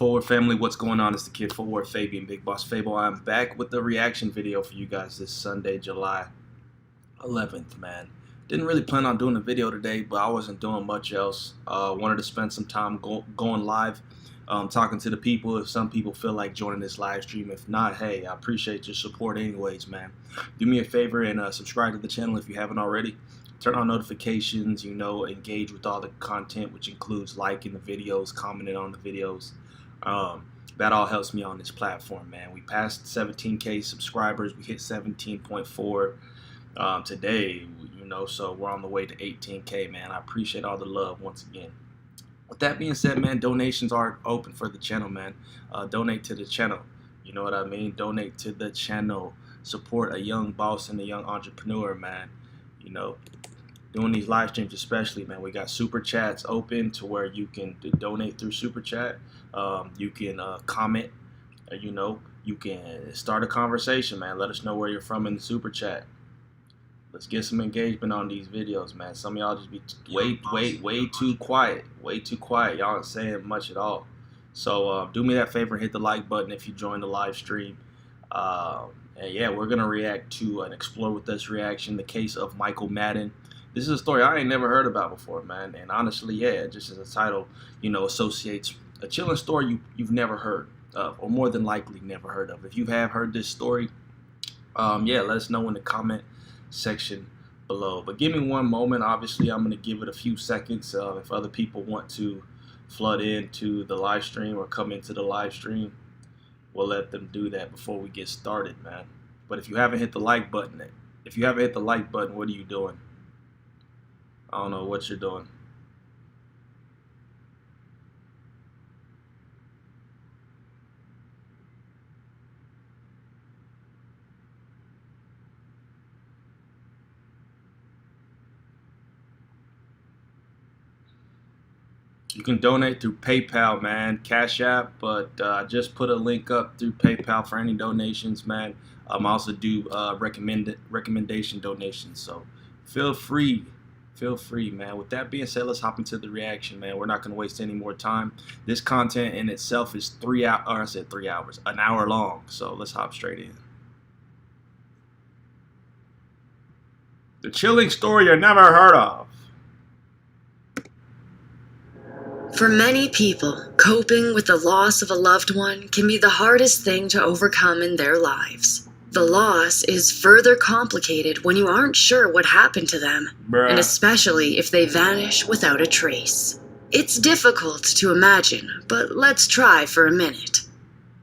Forward family, what's going on? It's the kid FortWorthFabian, BigBossFabo. I'm back with the reaction video for you guys this Sunday, July 11th, man. Didn't really plan on doing a video today, but I wasn't doing much else. Wanted to spend some time going live, talking to the people. If some people feel like joining this live stream, if not, hey, I appreciate your support anyways, man. Do me a favor and subscribe to the channel if you haven't already. Turn on notifications, engage with all the content, which includes liking the videos, commenting on the videos. That all helps me on this platform, man. We passed 17K subscribers. We hit 17.4 today, so we're on the way to 18K, man. I appreciate all the love once again. With that being said, man, donations are open for the channel, man. Donate to the channel. You know what I mean? Donate to the channel. Support a young boss and a young entrepreneur, man. Doing these live streams especially, man, we got super chats open to where you can donate through super chat. You can comment, you can start a conversation, man. Let us know where you're from in the super chat. Let's get some engagement on these videos, man. Some of y'all just be way too quiet. Y'all aren't saying much at all. So do me that favor and hit the like button if you join the live stream. And yeah, we're gonna react to and explore with this reaction the case of Michael Madden. This is a story I ain't never heard about before, man. And honestly, yeah, just as a title, associates a chilling story you've never heard of, or more than likely never heard of. If you have heard this story, yeah, let us know in the comment section below. But give me one moment. Obviously, I'm going to give it a few seconds. If other people want to flood into the live stream or come into the live stream, we'll let them do that before we get started, man. But if you haven't hit the like button, what are you doing? I don't know what you're doing. You can donate through PayPal, man, Cash App, but I just put a link up through PayPal for any donations, man. I also do recommendation donations, so feel free, man. With that being said, let's hop into the reaction, man. We're not going to waste any more time. This content in itself is 3 hours, or I said 3 hours, an hour long, so let's hop straight in. The chilling story you never heard of. For many people, coping with the loss of a loved one can be the hardest thing to overcome in their lives. The loss is further complicated when you aren't sure what happened to them, and especially if they vanish without a trace. It's difficult to imagine, but let's try for a minute.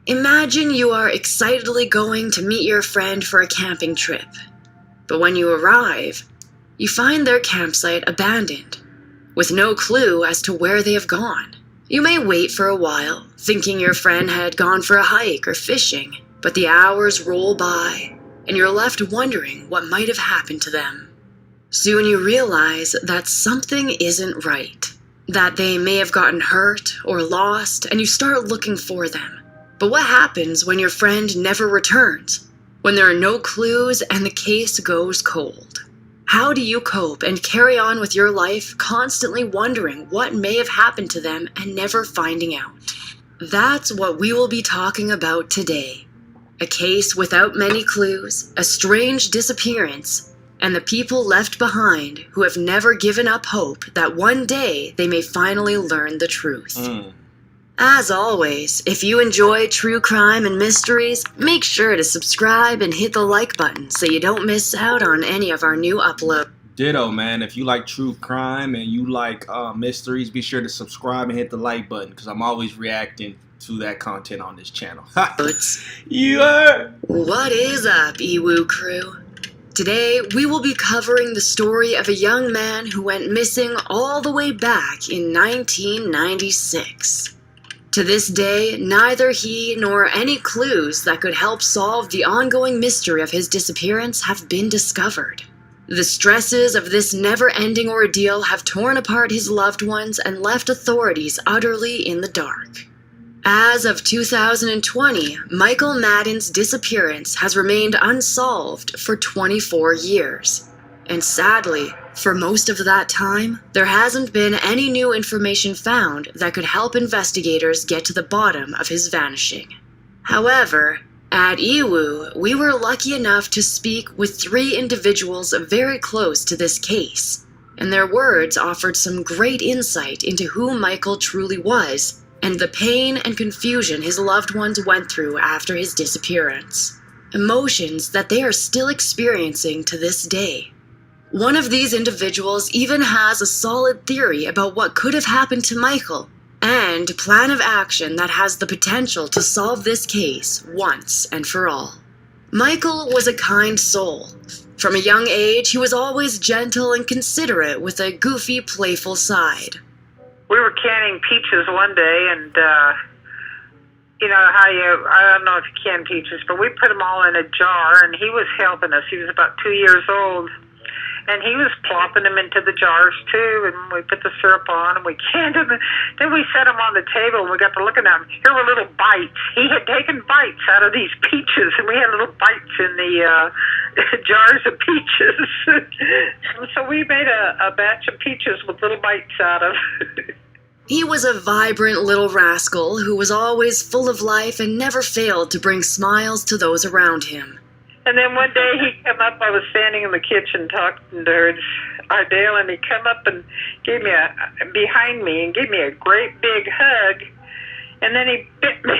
Imagine you are excitedly going to meet your friend for a camping trip. But when you arrive, you find their campsite abandoned, with no clue as to where they have gone. You may wait for a while, thinking your friend had gone for a hike or fishing, but the hours roll by, and you're left wondering what might have happened to them. Soon you realize that something isn't right, that they may have gotten hurt or lost, and you start looking for them. But what happens when your friend never returns, when there are no clues and the case goes cold? How do you cope and carry on with your life, constantly wondering what may have happened to them and never finding out? That's what we will be talking about today. A case without many clues, a strange disappearance, and the people left behind who have never given up hope that one day they may finally learn the truth. As always, if you enjoy true crime and mysteries, make sure to subscribe and hit the like button so you don't miss out on any of our new uploads. Ditto, man. If you like true crime and you like mysteries, be sure to subscribe and hit the like button, because I'm always reacting to that content on this channel. Yeah. What is up, Ewoo crew? Today, we will be covering the story of a young man who went missing all the way back in 1996. To this day, neither he nor any clues that could help solve the ongoing mystery of his disappearance have been discovered. The stresses of this never-ending ordeal have torn apart his loved ones and left authorities utterly in the dark. As of 2020, Michael Madden's disappearance has remained unsolved for 24 years. And sadly, for most of that time, there hasn't been any new information found that could help investigators get to the bottom of his vanishing. However, at Iwu, we were lucky enough to speak with 3 individuals very close to this case, and their words offered some great insight into who Michael truly was and the pain and confusion his loved ones went through after his disappearance. Emotions that they are still experiencing to this day. One of these individuals even has a solid theory about what could have happened to Michael, and a plan of action that has the potential to solve this case once and for all. Michael was a kind soul. From a young age, he was always gentle and considerate with a goofy, playful side. We were canning peaches one day, and you know how I don't know if you can peaches, but we put them all in a jar, and he was helping us. He was about 2 years old. And he was plopping them into the jars, too, and we put the syrup on, and we canned them. And then we set them on the table, and we got to looking at them. Here were little bites. He had taken bites out of these peaches, and we had little bites in the jars of peaches. So we made a batch of peaches with little bites out of. He was a vibrant little rascal who was always full of life and never failed to bring smiles to those around him. And then one day he come up, I was standing in the kitchen talking to Ardale, and he come up and gave me behind me and gave me a great big hug, and then he bit me.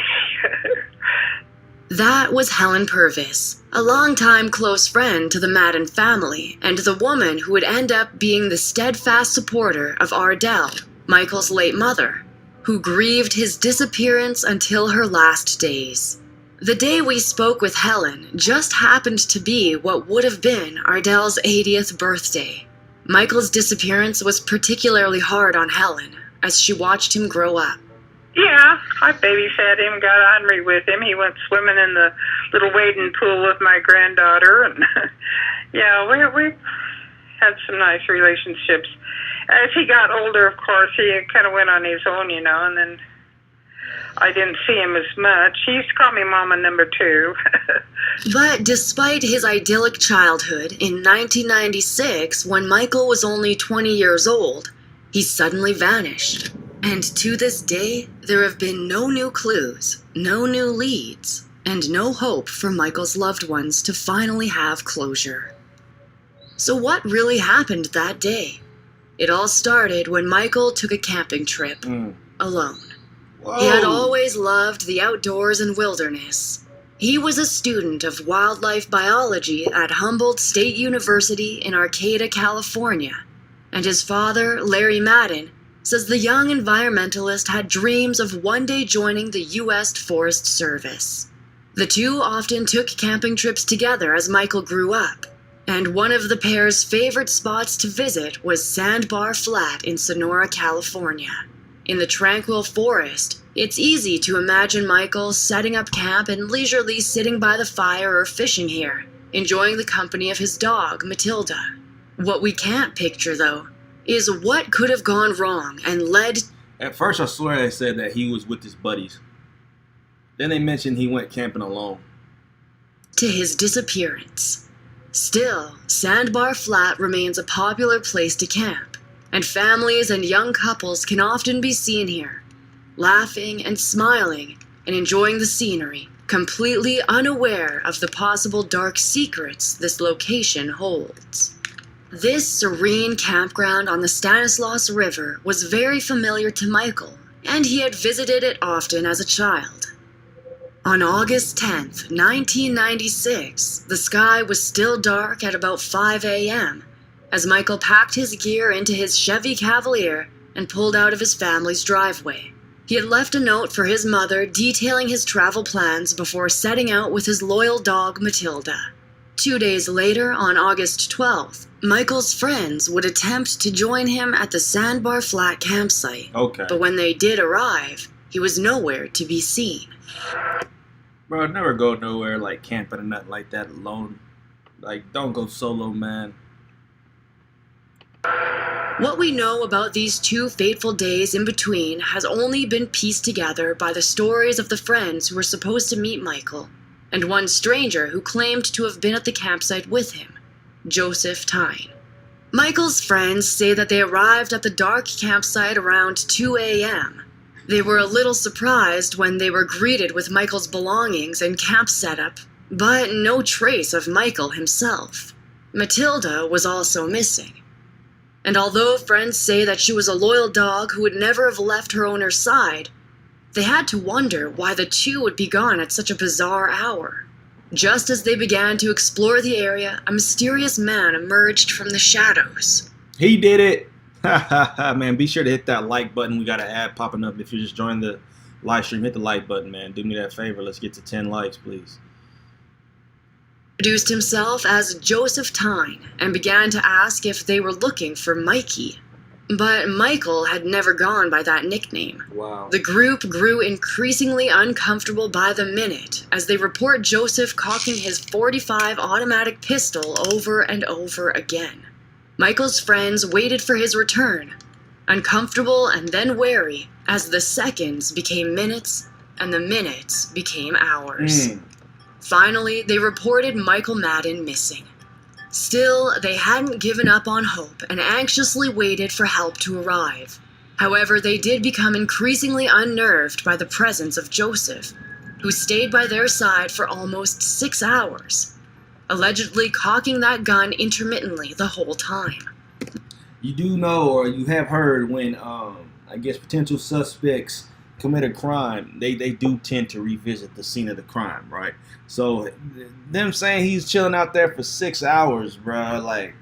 That was Helen Purvis, a longtime close friend to the Madden family, and the woman who would end up being the steadfast supporter of Ardale, Michael's late mother, who grieved his disappearance until her last days. The day we spoke with Helen just happened to be what would have been Ardale's 80th birthday. Michael's disappearance was particularly hard on Helen, as she watched him grow up. Yeah, I babysat him, got Henry with him. He went swimming in the little wading pool with my granddaughter, and yeah, we had some nice relationships. As he got older, of course, he kind of went on his own, you know, and then I didn't see him as much. He used to call me Mama Number 2. But despite his idyllic childhood, in 1996, when Michael was only 20 years old, he suddenly vanished. And to this day, there have been no new clues, no new leads, and no hope for Michael's loved ones to finally have closure. So what really happened that day? It all started when Michael took a camping trip, alone. Whoa. He had always loved the outdoors and wilderness. He was a student of wildlife biology at Humboldt State University in Arcata, California, and his father, Larry Madden, says the young environmentalist had dreams of one day joining the U.S. Forest Service. The two often took camping trips together as Michael grew up, and one of the pair's favorite spots to visit was Sandbar Flat in Sonora, California. In the tranquil forest, it's easy to imagine Michael setting up camp and leisurely sitting by the fire or fishing here, enjoying the company of his dog, Matilda. What we can't picture, though, is what could have gone wrong and led... At first, I swear they said that he was with his buddies. Then they mentioned he went camping alone. ...to his disappearance. Still, Sandbar Flat remains a popular place to camp, and families and young couples can often be seen here, laughing and smiling and enjoying the scenery, completely unaware of the possible dark secrets this location holds. This serene campground on the Stanislaus River was very familiar to Michael, and he had visited it often as a child. On August 10th, 1996, the sky was still dark at about 5 a.m. as Michael packed his gear into his Chevy Cavalier and pulled out of his family's driveway. He had left a note for his mother detailing his travel plans before setting out with his loyal dog, Matilda. 2 days later, on August 12th, Michael's friends would attempt to join him at the Sandbar Flat campsite. Okay. But when they did arrive, he was nowhere to be seen. Bro, I'd never go nowhere like camping or nothing like that alone. Like, don't go solo, man. What we know about these 2 fateful days in between has only been pieced together by the stories of the friends who were supposed to meet Michael, and one stranger who claimed to have been at the campsite with him, Joseph Tyne. Michael's friends say that they arrived at the dark campsite around 2 a.m. They were a little surprised when they were greeted with Michael's belongings and camp setup, but no trace of Michael himself. Matilda was also missing. And although friends say that she was a loyal dog who would never have left her owner's side, they had to wonder why the two would be gone at such a bizarre hour. Just as they began to explore the area, a mysterious man emerged from the shadows. He did it! Man, be sure to hit that like button. We got an ad popping up. If you're just joining the live stream, hit the like button, man. Do me that favor. Let's get to 10 likes, please. Introduced himself as Joseph Tyne and began to ask if they were looking for Mikey. But Michael had never gone by that nickname. Wow. The group grew increasingly uncomfortable by the minute as they report Joseph cocking his .45 automatic pistol over and over again. Michael's friends waited for his return, uncomfortable and then wary, as the seconds became minutes and the minutes became hours. Finally, they reported Michael Madden missing. Still, they hadn't given up on hope and anxiously waited for help to arrive. However, they did become increasingly unnerved by the presence of Joseph, who stayed by their side for almost 6 hours, allegedly cocking that gun intermittently the whole time. You do know, or you have heard, when I guess potential suspects commit a crime, they do tend to revisit the scene of the crime, right? So them saying he's chilling out there for 6 hours, bro, like,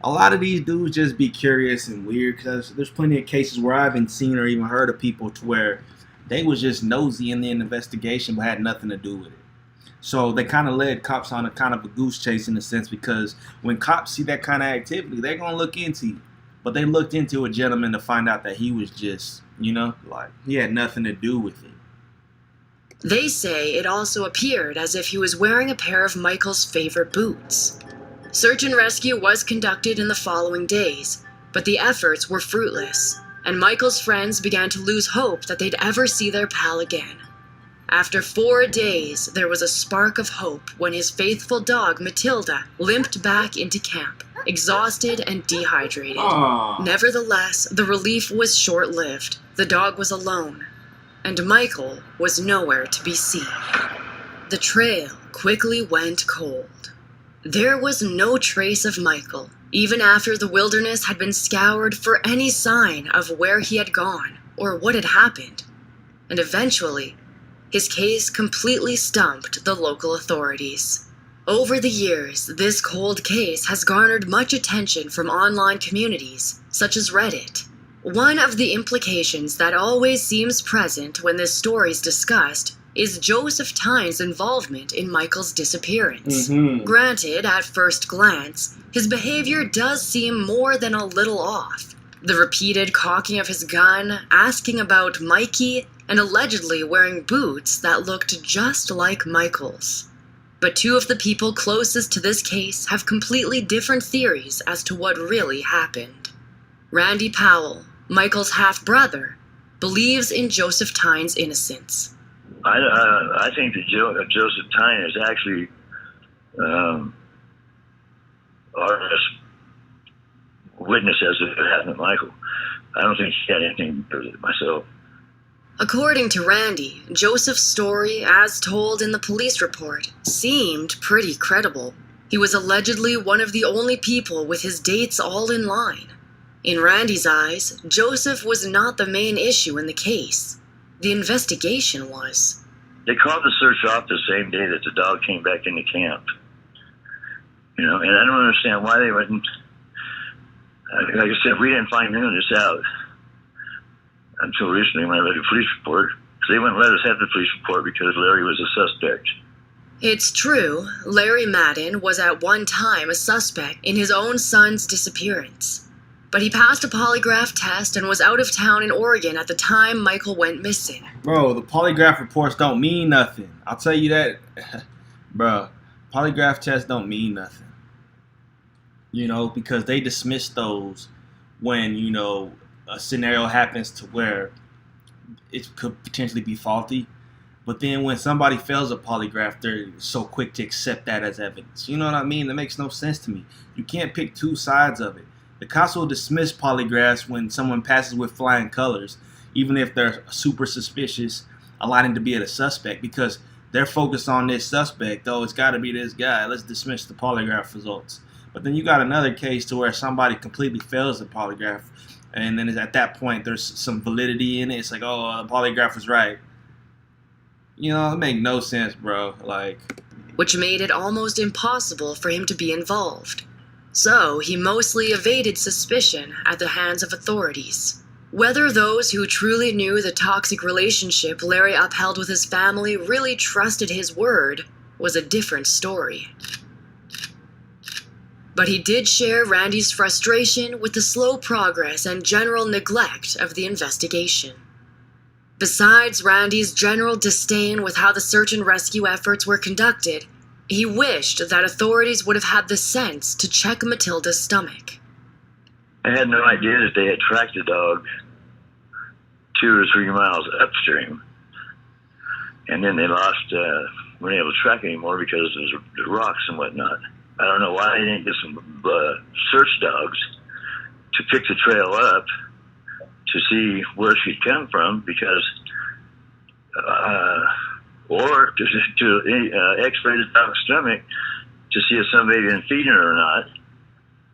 a lot of these dudes just be curious and weird, because there's plenty of cases where I haven't seen or even heard of people to where they was just nosy in the investigation but had nothing to do with it. So they kind of led cops on a kind of a goose chase in a sense, because when cops see that kind of activity, they're going to look into you. But they looked into a gentleman to find out that he was just, you know, like, he had nothing to do with it. They say it also appeared as if he was wearing a pair of Michael's favorite boots. Search and rescue was conducted in the following days, but the efforts were fruitless, and Michael's friends began to lose hope that they'd ever see their pal again. After 4 days, there was a spark of hope when his faithful dog, Matilda, limped back into camp, exhausted and dehydrated. Aww. Nevertheless, the relief was short-lived. The dog was alone, and Michael was nowhere to be seen. The trail quickly went cold. There was no trace of Michael, even after the wilderness had been scoured for any sign of where he had gone or what had happened. And eventually, his case completely stumped the local authorities. Over the years, this cold case has garnered much attention from online communities, such as Reddit. One of the implications that always seems present when this story is discussed is Joseph Tyne's involvement in Michael's disappearance. Granted, at first glance, his behavior does seem more than a little off. The repeated cocking of his gun, asking about Mikey, and allegedly wearing boots that looked just like Michael's. But two of the people closest to this case have completely different theories as to what really happened. Randy Powell, Michael's half-brother, believes in Joseph Tyne's innocence. I think that Joseph Tyne is actually our witness as it happened to Michael. I don't think he had anything to do with it myself. According to Randy, Joseph's story, as told in the police report, seemed pretty credible. He was allegedly one of the only people with his dates all in line. In Randy's eyes, Joseph was not the main issue in the case. The investigation was. They called the search off the same day that the dog came back into camp. You know, and I don't understand why they wouldn't. Like I said, we didn't find none of this out until recently when I read the police report. So they wouldn't let us have the police report because Larry was a suspect. It's true, Larry Madden was at one time a suspect in his own son's disappearance. But he passed a polygraph test and was out of town in Oregon at the time Michael went missing. Bro, the polygraph reports don't mean nothing. I'll tell you that. Bro, polygraph tests don't mean nothing. You know, because they dismiss those when, you know, a scenario happens to where it could potentially be faulty. But then when somebody fails a polygraph, they're so quick to accept that as evidence. You know what I mean? That makes no sense to me. You can't pick two sides of it. The cops will dismiss polygraphs when someone passes with flying colors, even if they're super suspicious, aligning to be a suspect, because they're focused on this suspect. Oh, it's got to be this guy. Let's dismiss the polygraph results. But then you got another case to where somebody completely fails the polygraph, and then at that point there's some validity in it. It's like, oh, the polygraph was right. You know, it makes no sense, bro. Like, which made it almost impossible for him to be involved. So he mostly evaded suspicion at the hands of authorities. Whether those who truly knew the toxic relationship Larry upheld with his family really trusted his word was a different story. But he did share Randy's frustration with the slow progress and general neglect of the investigation. Besides Randy's general disdain with how the search and rescue efforts were conducted, he wished that authorities would have had the sense to check Matilda's stomach. I had no idea that they had tracked the dog 2 or 3 miles upstream. And then they weren't able to track anymore because of the rocks and whatnot. I don't know why they didn't get some search dogs to pick the trail up to see where she'd come from, because, or to x-ray the dog's stomach to see if somebody had been feeding her or not.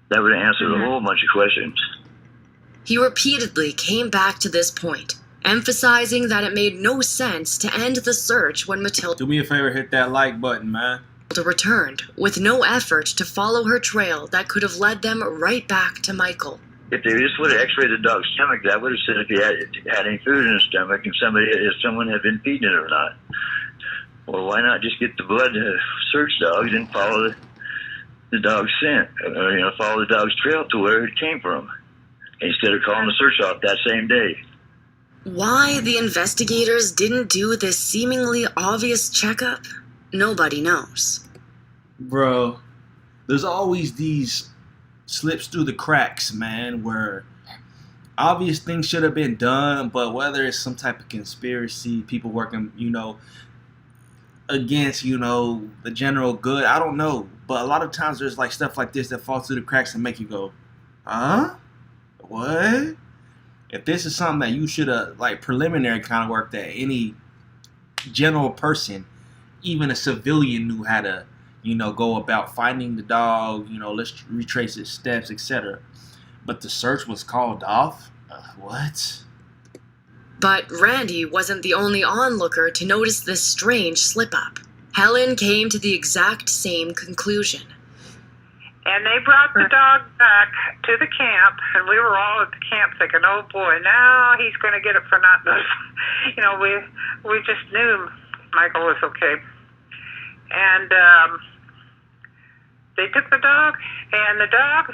That would have answered a whole bunch of questions. He repeatedly came back to this point, emphasizing that it made no sense to end the search when Matilda do me a favor, hit that like button, man. returned, with no effort to follow her trail that could have led them right back to Michael. If they just would have x-rayed the dog's stomach, that would have said if he had any food in his stomach and if someone had been feeding it or not. Well, why not just get the blood search dogs and follow the dog's scent, or, follow the dog's trail to where it came from, instead of calling the search off that same day? Why the investigators didn't do this seemingly obvious checkup, nobody knows. Bro, there's always these slips through the cracks, man, where obvious things should have been done, but whether it's some type of conspiracy, people working, against, the general good, I don't know. But a lot of times there's like stuff like this that falls through the cracks and make you go, huh? What? If this is something that you should have, like, preliminary kind of work that any general person, even a civilian, knew how to, go about finding the dog, let's retrace its steps, etc. But the search was called off? What? But Randy wasn't the only onlooker to notice this strange slip-up. Helen came to the exact same conclusion. And they brought the dog back to the camp, and we were all at the camp thinking, oh boy, now he's going to get it for not noticing. We just knew Michael was okay. And they took the dog, and the dog,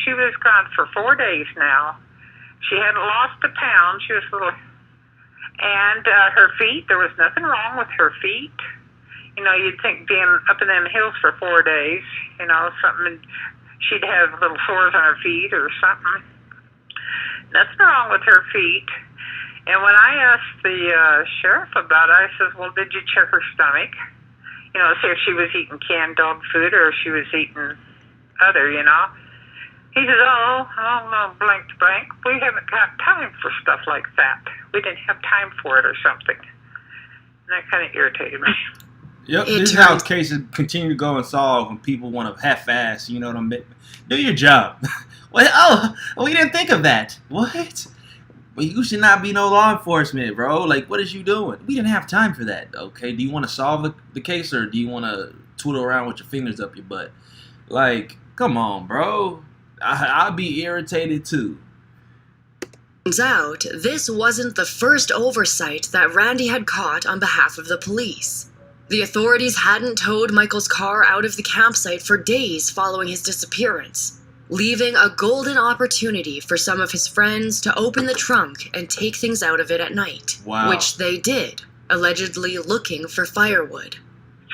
she was gone for 4 days now. She hadn't lost a pound. She was little. And her feet, there was nothing wrong with her feet. You'd think being up in them hills for 4 days, something, she'd have little sores on her feet or something. Nothing wrong with her feet. And when I asked the sheriff about it, I said, well, did you check her stomach? See if she was eating canned dog food or if she was eating other, He said, no, blank to blank. We haven't got time for stuff like that. We didn't have time for it or something. And that kind of irritated me. Yep, this is how cases continue to go unsolved when people want to half-ass, do your job. Well, we didn't think of that. What? Well, you should not be no law enforcement, bro. Like, what is you doing? We didn't have time for that, okay? Do you want to solve the case, or do you want to twiddle around with your fingers up your butt? Like, come on, bro. I'd be irritated, too. Turns out, this wasn't the first oversight that Randy had caught on behalf of the police. The authorities hadn't towed Michael's car out of the campsite for days following his disappearance, leaving a golden opportunity for some of his friends to open the trunk and take things out of it at night. Wow. Which they did, allegedly looking for firewood.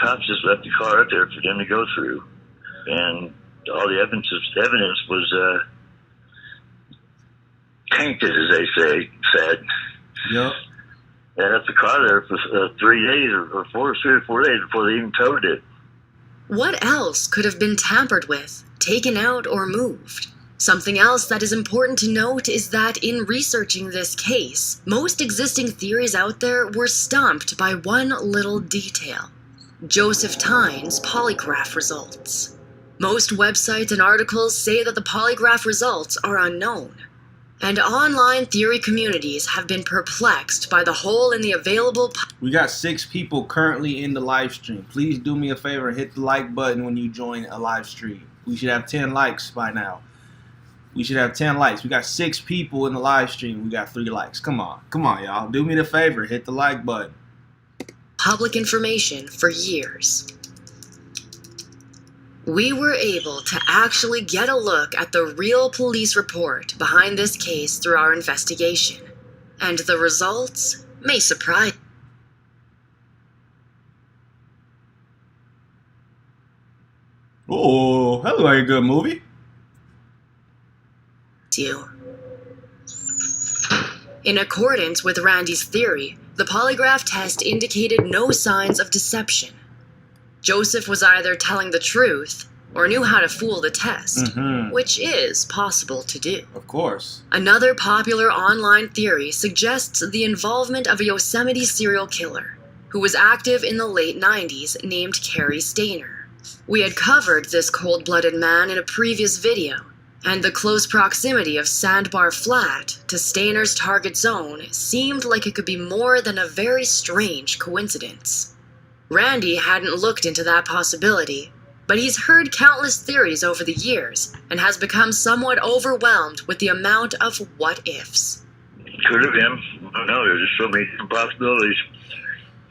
Cops just left the car out there for them to go through, and all the evidence was tainted, as they said. Yep. They left the car there for 3 days or 4 days before they even towed it. What else could have been tampered with, taken out, or moved? Something else that is important to note is that in researching this case, most existing theories out there were stumped by one little detail: Joseph Tyne's polygraph results. Most websites and articles say that the polygraph results are unknown, and online theory communities have been perplexed by the hole in the available. We got 6 people currently in the live stream. Please do me a favor and hit the like button when you join a live stream. We should have 10 likes by now. We should have 10 likes. We got 6 people in the live stream. We got 3 likes. Come on, y'all. Do me the favor. Hit the like button. Public information for years. We were able to actually get a look at the real police report behind this case through our investigation, and the results may surprise Oh, that looks like a good movie. you. In accordance with Randy's theory, the polygraph test indicated no signs of deception. Joseph was either telling the truth or knew how to fool the test, which is possible to do. Of course. Another popular online theory suggests the involvement of a Yosemite serial killer who was active in the late 90s named Cary Stayner. We had covered this cold-blooded man in a previous video, and the close proximity of Sandbar Flat to Stayner's target zone seemed like it could be more than a very strange coincidence. Randy hadn't looked into that possibility, but he's heard countless theories over the years and has become somewhat overwhelmed with the amount of what-ifs. Could have been. I don't know. There's just so many different possibilities.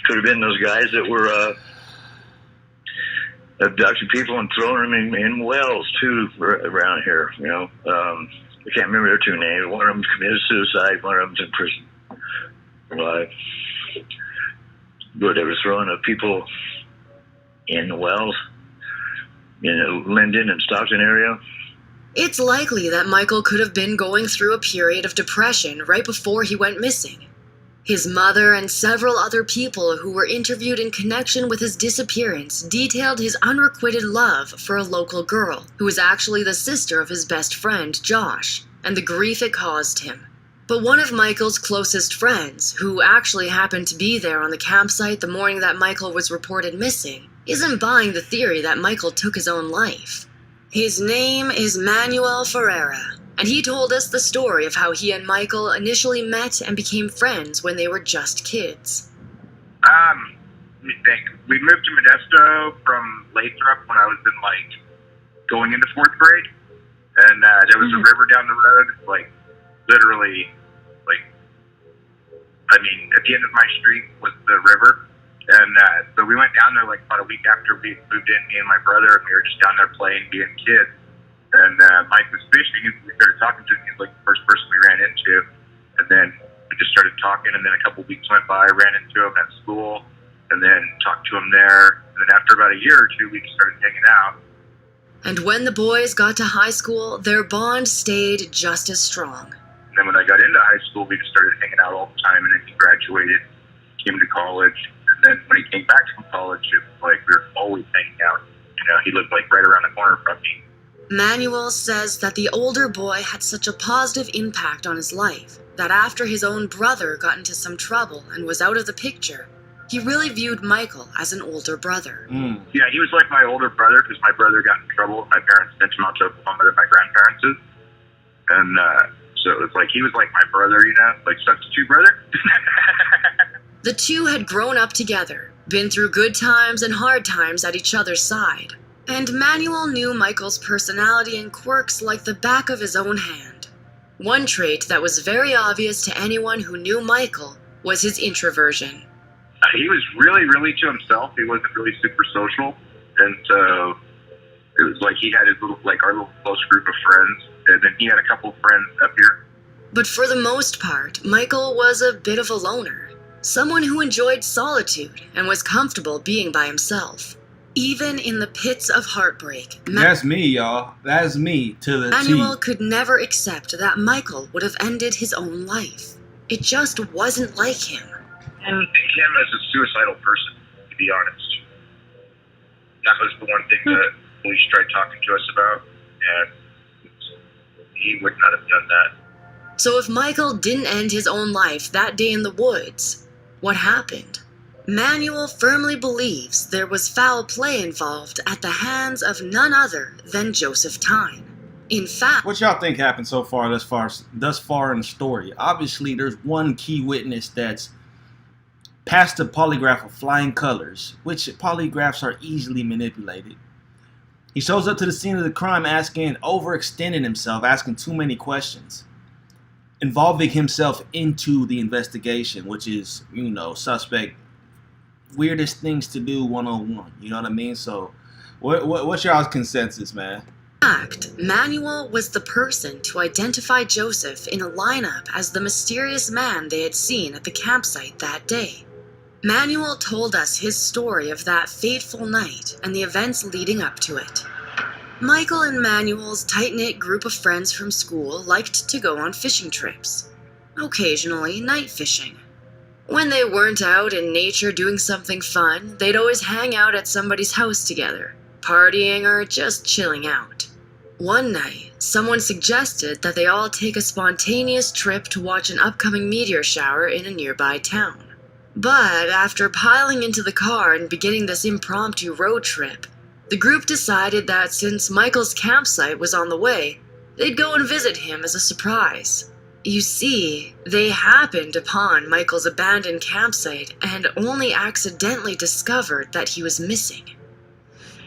Could have been those guys that were abducting people and throwing them in wells, too, around here. You know, I can't remember their 2 names. One of them committed suicide. One of them's in prison for life. But they were throwing people in the wells in the Linden and Stockton area. It's likely that Michael could have been going through a period of depression right before he went missing. His mother and several other people who were interviewed in connection with his disappearance detailed his unrequited love for a local girl, who was actually the sister of his best friend, Josh, and the grief it caused him. But one of Michael's closest friends, who actually happened to be there on the campsite the morning that Michael was reported missing, isn't buying the theory that Michael took his own life. His name is Manuel Ferreira, and he told us the story of how he and Michael initially met and became friends when they were just kids. Let me think. We moved to Modesto from Lathrop when I was in, going into 4th grade, and there was a river down the road, literally, at the end of my street was the river. And so we went down there about a week after we moved in, me and my brother, and we were just down there playing, being kids. And Mike was fishing, and we started talking to him. He was the first person we ran into. And then we just started talking, and then a couple weeks went by, ran into him at school, and then talked to him there. And then after about a year or 2, we just started hanging out. And when the boys got to high school, their bond stayed just as strong. And then when I got into high school, we just started hanging out all the time, and then he graduated, came to college. And then when he came back from college, it was we were always hanging out. You know, he lived right around the corner from me. Manuel says that the older boy had such a positive impact on his life that after his own brother got into some trouble and was out of the picture, he really viewed Michael as an older brother. Yeah, he was like my older brother because my brother got in trouble. My parents sent him out to Oklahoma that my grandparents is. And so it was he was like my brother, you know, substitute brother. The two had grown up together, been through good times and hard times at each other's side. And Manuel knew Michael's personality and quirks like the back of his own hand. One trait that was very obvious to anyone who knew Michael was his introversion. He was really, really to himself. He wasn't really super social. And so it was he had his little, our little close group of friends. And then he had a couple of friends up here. But for the most part, Michael was a bit of a loner. Someone who enjoyed solitude and was comfortable being by himself. Even in the pits of heartbreak. That's me, y'all. That's me to the T. Manuel could never accept that Michael would have ended his own life. It just wasn't like him. think him as a suicidal person, to be honest. That was the one thing that police tried talking to us about, and he would not have done that. So if Michael didn't end his own life that day in the woods, what happened? Manuel firmly believes there was foul play involved at the hands of none other than Joseph Tyne. In fact, What y'all think happened so far, thus far in the story? Obviously, there's one key witness that's passed a polygraph with flying colors, which polygraphs are easily manipulated. He shows up to the scene of the crime overextending himself, asking too many questions, involving himself into the investigation, which is, suspect weirdest things to do 101. You know what I mean? So, what's y'all's consensus, man? in fact, Manuel was the person to identify Joseph in a lineup as the mysterious man they had seen at the campsite that day. Manuel told us his story of that fateful night and the events leading up to it. Michael and Manuel's tight-knit group of friends from school liked to go on fishing trips, occasionally night fishing. When they weren't out in nature doing something fun, they'd always hang out at somebody's house together, partying or just chilling out. One night, someone suggested that they all take a spontaneous trip to watch an upcoming meteor shower in a nearby town. But after piling into the car and beginning this impromptu road trip, the group decided that since Michael's campsite was on the way, they'd go and visit him as a surprise. You see, they happened upon Michael's abandoned campsite and only accidentally discovered that he was missing.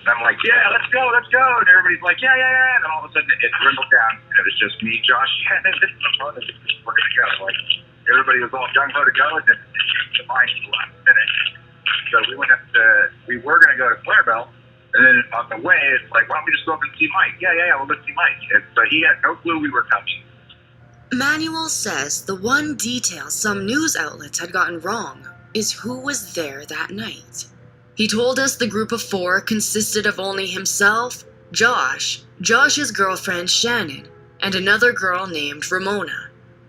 I'm like, yeah, let's go. And everybody's like, yeah. And then all of a sudden it dwindled down, and it was just me, Josh, and we're going to go. Like, everybody was all gung-ho to go, and then it changed the mind at the last minute. So we were going to go to Clarabelle, and then on the way, it's like, why don't we just go up and see Mike? Yeah, we'll go see Mike. But he had no clue we were coming. Manuel says the one detail some news outlets had gotten wrong is who was there that night. He told us the group of four consisted of only himself, Josh, Josh's girlfriend Shannon, and another girl named Ramona.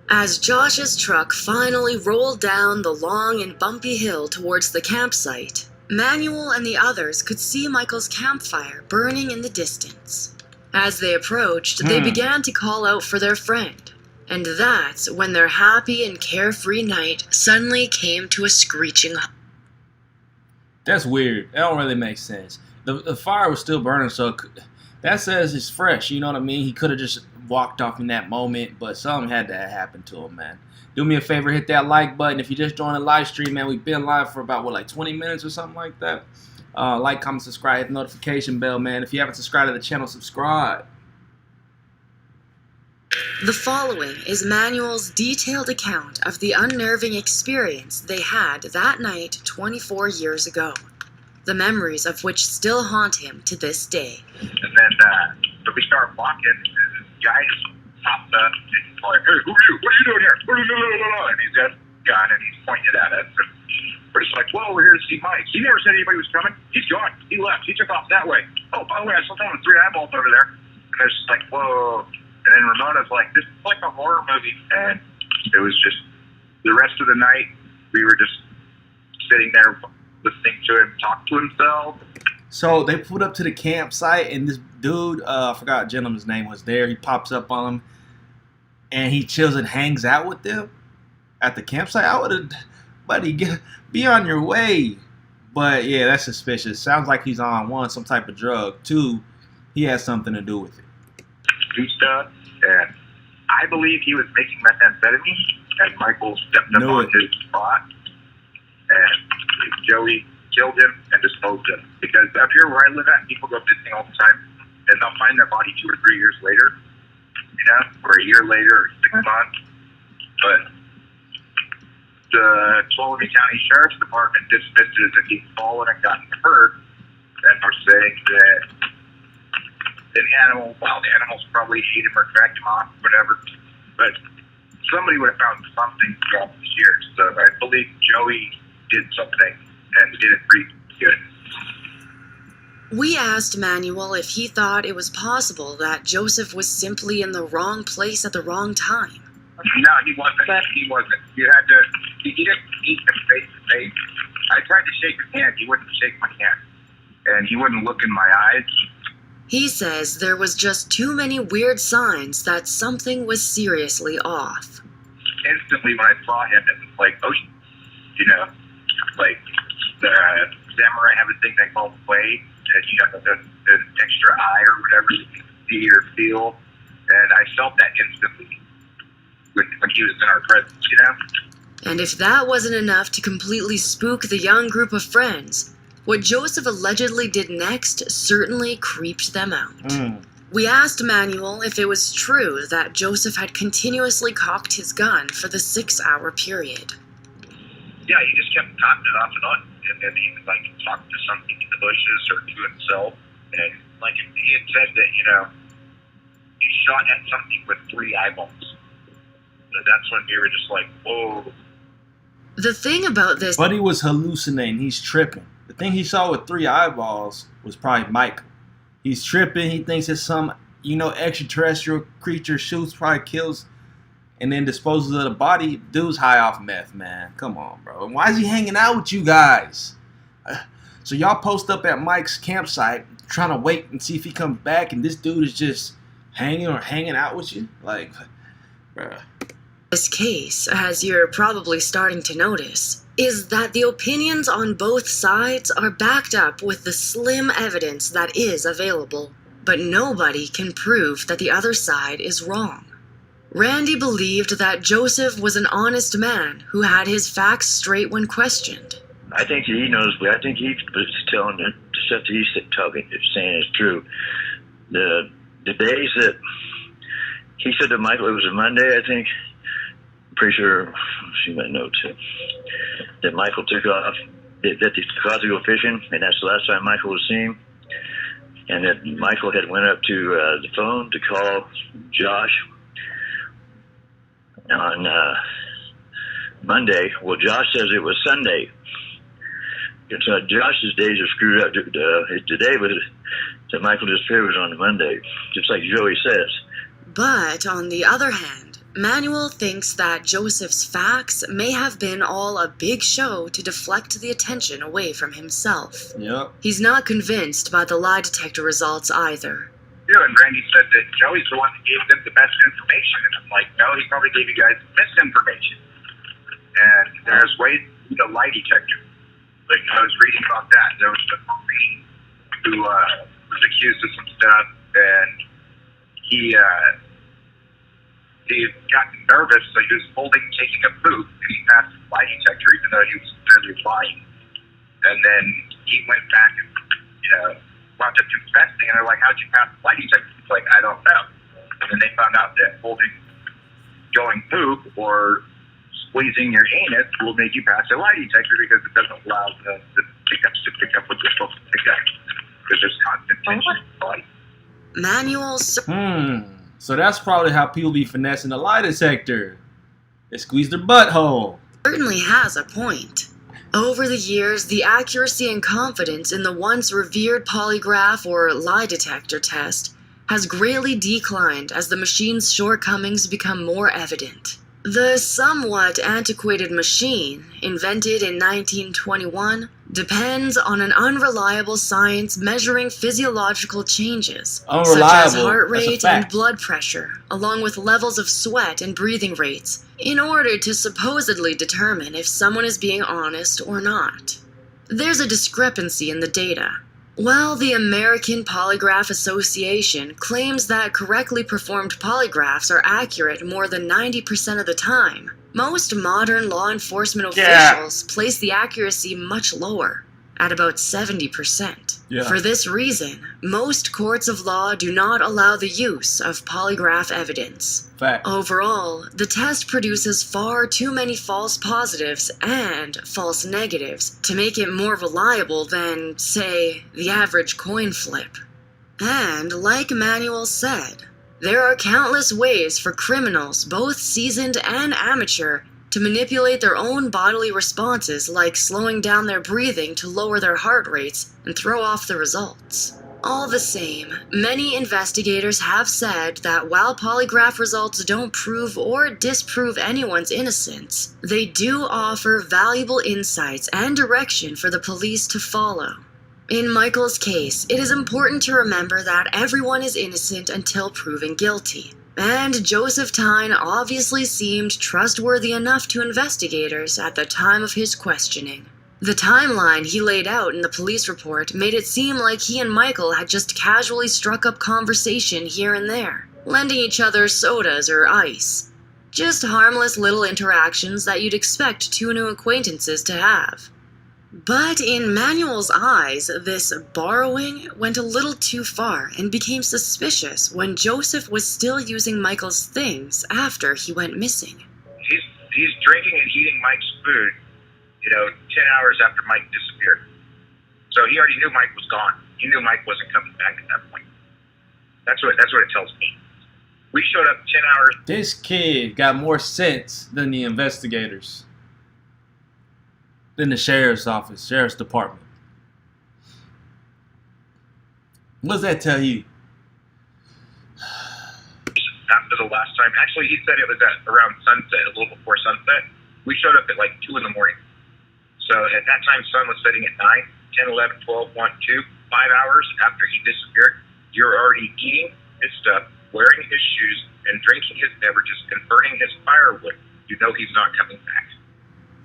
As Josh's truck finally rolled down the long and bumpy hill towards the campsite, Manuel and the others could see Michael's campfire burning in the distance. As they approached, they began to call out for their friend. And that's when their happy and carefree night suddenly came to a screeching halt. That's weird. That don't really make sense. The fire was still burning, so that says it's fresh. You know what I mean? He could have just walked off in that moment, but something had to happen to him, man. Do me a favor, hit that like button. If you just joined the live stream, man, we've been live for about, 20 minutes or something like that. Like, comment, subscribe, hit the notification bell, man. If you haven't subscribed to the channel, subscribe. The following is Manuel's detailed account of the unnerving experience they had that night 24 years ago, the memories of which still haunt him to this day. And then so we start walking, and this guy just pops up, and he's like, hey, who are you? What are you doing here? And he's got a gun, and he's pointing it at us. And we're just like, whoa, we're here to see Mike. He never said anybody was coming. He's gone. He left. He took off that way. Oh, by the way, I saw someone with 3 eyeballs over there. And it's just like, whoa. And then Ramona's like, this is like a horror movie. And it was just, the rest of the night, we were just sitting there listening to him talk to himself. So they pulled up to the campsite, and this dude, I forgot what gentleman's name was there. He pops up on them, and he chills and hangs out with them at the campsite. I would have, buddy, be on your way. But yeah, that's suspicious. Sounds like he's on, 1, some type of drug. 2, he has something to do with it. Do stuff, and I believe he was making methamphetamine, and Michael stepped up on his spot, and Joey killed him and disposed him. Because up here where I live at, people go missing all the time, and they'll find their body 2 or 3 years later, or a year later, or 6 months. But the Tuolumne County Sheriff's Department dismissed it as if he'd fallen and gotten hurt, and are saying that wild animals probably ate him or dragged him off, whatever. But somebody would have found something throughout these years. So I believe Joey did something and did it pretty good. We asked Manuel if he thought it was possible that Joseph was simply in the wrong place at the wrong time. No, he wasn't. He wasn't. He didn't eat him face to tried to shake his hand. He wouldn't shake my hand. And he wouldn't look in my eyes. He says there was just too many weird signs that something was seriously off. Instantly, when I saw him, it was like, oh, you know, like the samurai have a thing they call play, and you have an extra eye or whatever you can see or feel. And I felt that instantly when he was in our presence, you know? And if that wasn't enough to completely spook the young group of friends, what Joseph allegedly did next certainly creeped them out. We asked Manuel if it was true that Joseph had continuously cocked his gun for the 6-hour period. Yeah, he just kept cocking it off and on. And then he would, like, talk to something in the bushes or to himself. And, like, he had said that, you know, he shot at something with 3 eyeballs. And that's when we were just like, whoa. The thing about this... But he was hallucinating. He's tripping. The thing he saw with 3 eyeballs was probably Michael. He's tripping. He thinks it's some, you know, extraterrestrial creature, shoots, probably kills, and then disposes of the body. Dude's high off meth, man. Come on, bro. And why is he hanging out with you guys? So y'all post up at Mike's campsite trying to wait and see if he comes back, and this dude is just hanging out with you? Like, bruh. This case, as you're probably starting to notice, is that the opinions on both sides are backed up with the slim evidence that is available. But nobody can prove that the other side is wrong. Randy believed that Joseph was an honest man who had his facts straight when questioned. I think he knows, but I think he was telling the stuff that he's saying is true. The days that he said to Michael, it was a Monday, I think. I'm pretty sure, she might know too, that Michael took off, that they forgot to go fishing, and that's the last time Michael was seen. And that Michael had went up to the phone to call Josh on Monday. Well, Josh says it was Sunday. And so Josh's days are screwed up. Today was that Michael disappeared was on a Monday, just like Joey says. But on the other hand, Manuel thinks that Joseph's facts may have been all a big show to deflect the attention away from himself. Yep. He's not convinced by the lie detector results either. Yeah, and Randy said that Joey's the one that gave them the best information. And I'm like, no, he probably gave you guys misinformation. And there's ways to use a lie detector. Like, I was reading about that. There was a Marine who was accused of some stuff, and he got nervous, so he was taking a poop, and he passed the lie detector, even though he was clearly lying. And then he went back and, you know, wound up confessing, and they're like, how'd you pass the lie detector? He's like, I don't know. And then they found out that going poop or squeezing your anus will make you pass a lie detector because it doesn't allow the pickups to pick up what they're supposed to pick up. Because there's constant tension in the body. Manuel's... So that's probably how people be finessing the lie detector. They squeeze their butthole. Certainly has a point. Over the years, the accuracy and confidence in the once revered polygraph or lie detector test has greatly declined as the machine's shortcomings become more evident. The somewhat antiquated machine, invented in 1921, depends on an unreliable science measuring physiological changes, such as heart rate and blood pressure, along with levels of sweat and breathing rates, in order to supposedly determine if someone is being honest or not. There's a discrepancy in the data. While the American Polygraph Association claims that correctly performed polygraphs are accurate more than 90% of the time, most modern law enforcement officials place the accuracy much lower, at about 70%. For this reason, most courts of law do not allow the use of polygraph evidence. Overall, the test produces far too many false positives and false negatives to make it more reliable than, say, the average coin flip. And like Manuel said, there are countless ways for criminals, both seasoned and amateur, to manipulate their own bodily responses, like slowing down their breathing to lower their heart rates and throw off the results. All the same, many investigators have said that while polygraph results don't prove or disprove anyone's innocence, they do offer valuable insights and direction for the police to follow. In Michael's case, it is important to remember that everyone is innocent until proven guilty, and Joseph Tyne obviously seemed trustworthy enough to investigators at the time of his questioning. The timeline he laid out in the police report made it seem like he and Michael had just casually struck up conversation here and there, lending each other sodas or ice. Just harmless little interactions that you'd expect two new acquaintances to have. But in Manuel's eyes, this borrowing went a little too far and became suspicious when Joseph was still using Michael's things after he went missing. He's drinking and eating Mike's food, 10 hours after Mike disappeared. So he already knew Mike was gone. He knew Mike wasn't coming back at that point. That's what it tells me. We showed up 10 hours. This kid got more sense than the investigators. Than the sheriff's office, sheriff's department. What does that tell you? After the last time, actually he said it was at around sunset, a little before sunset. We showed up at like 2 in the morning. So at that time, sun was setting at 9, 10, 11, 12, 1, 2, 5 hours after he disappeared. You're already eating his stuff, wearing his shoes, and drinking his beverages, and burning his firewood. You know he's not coming back.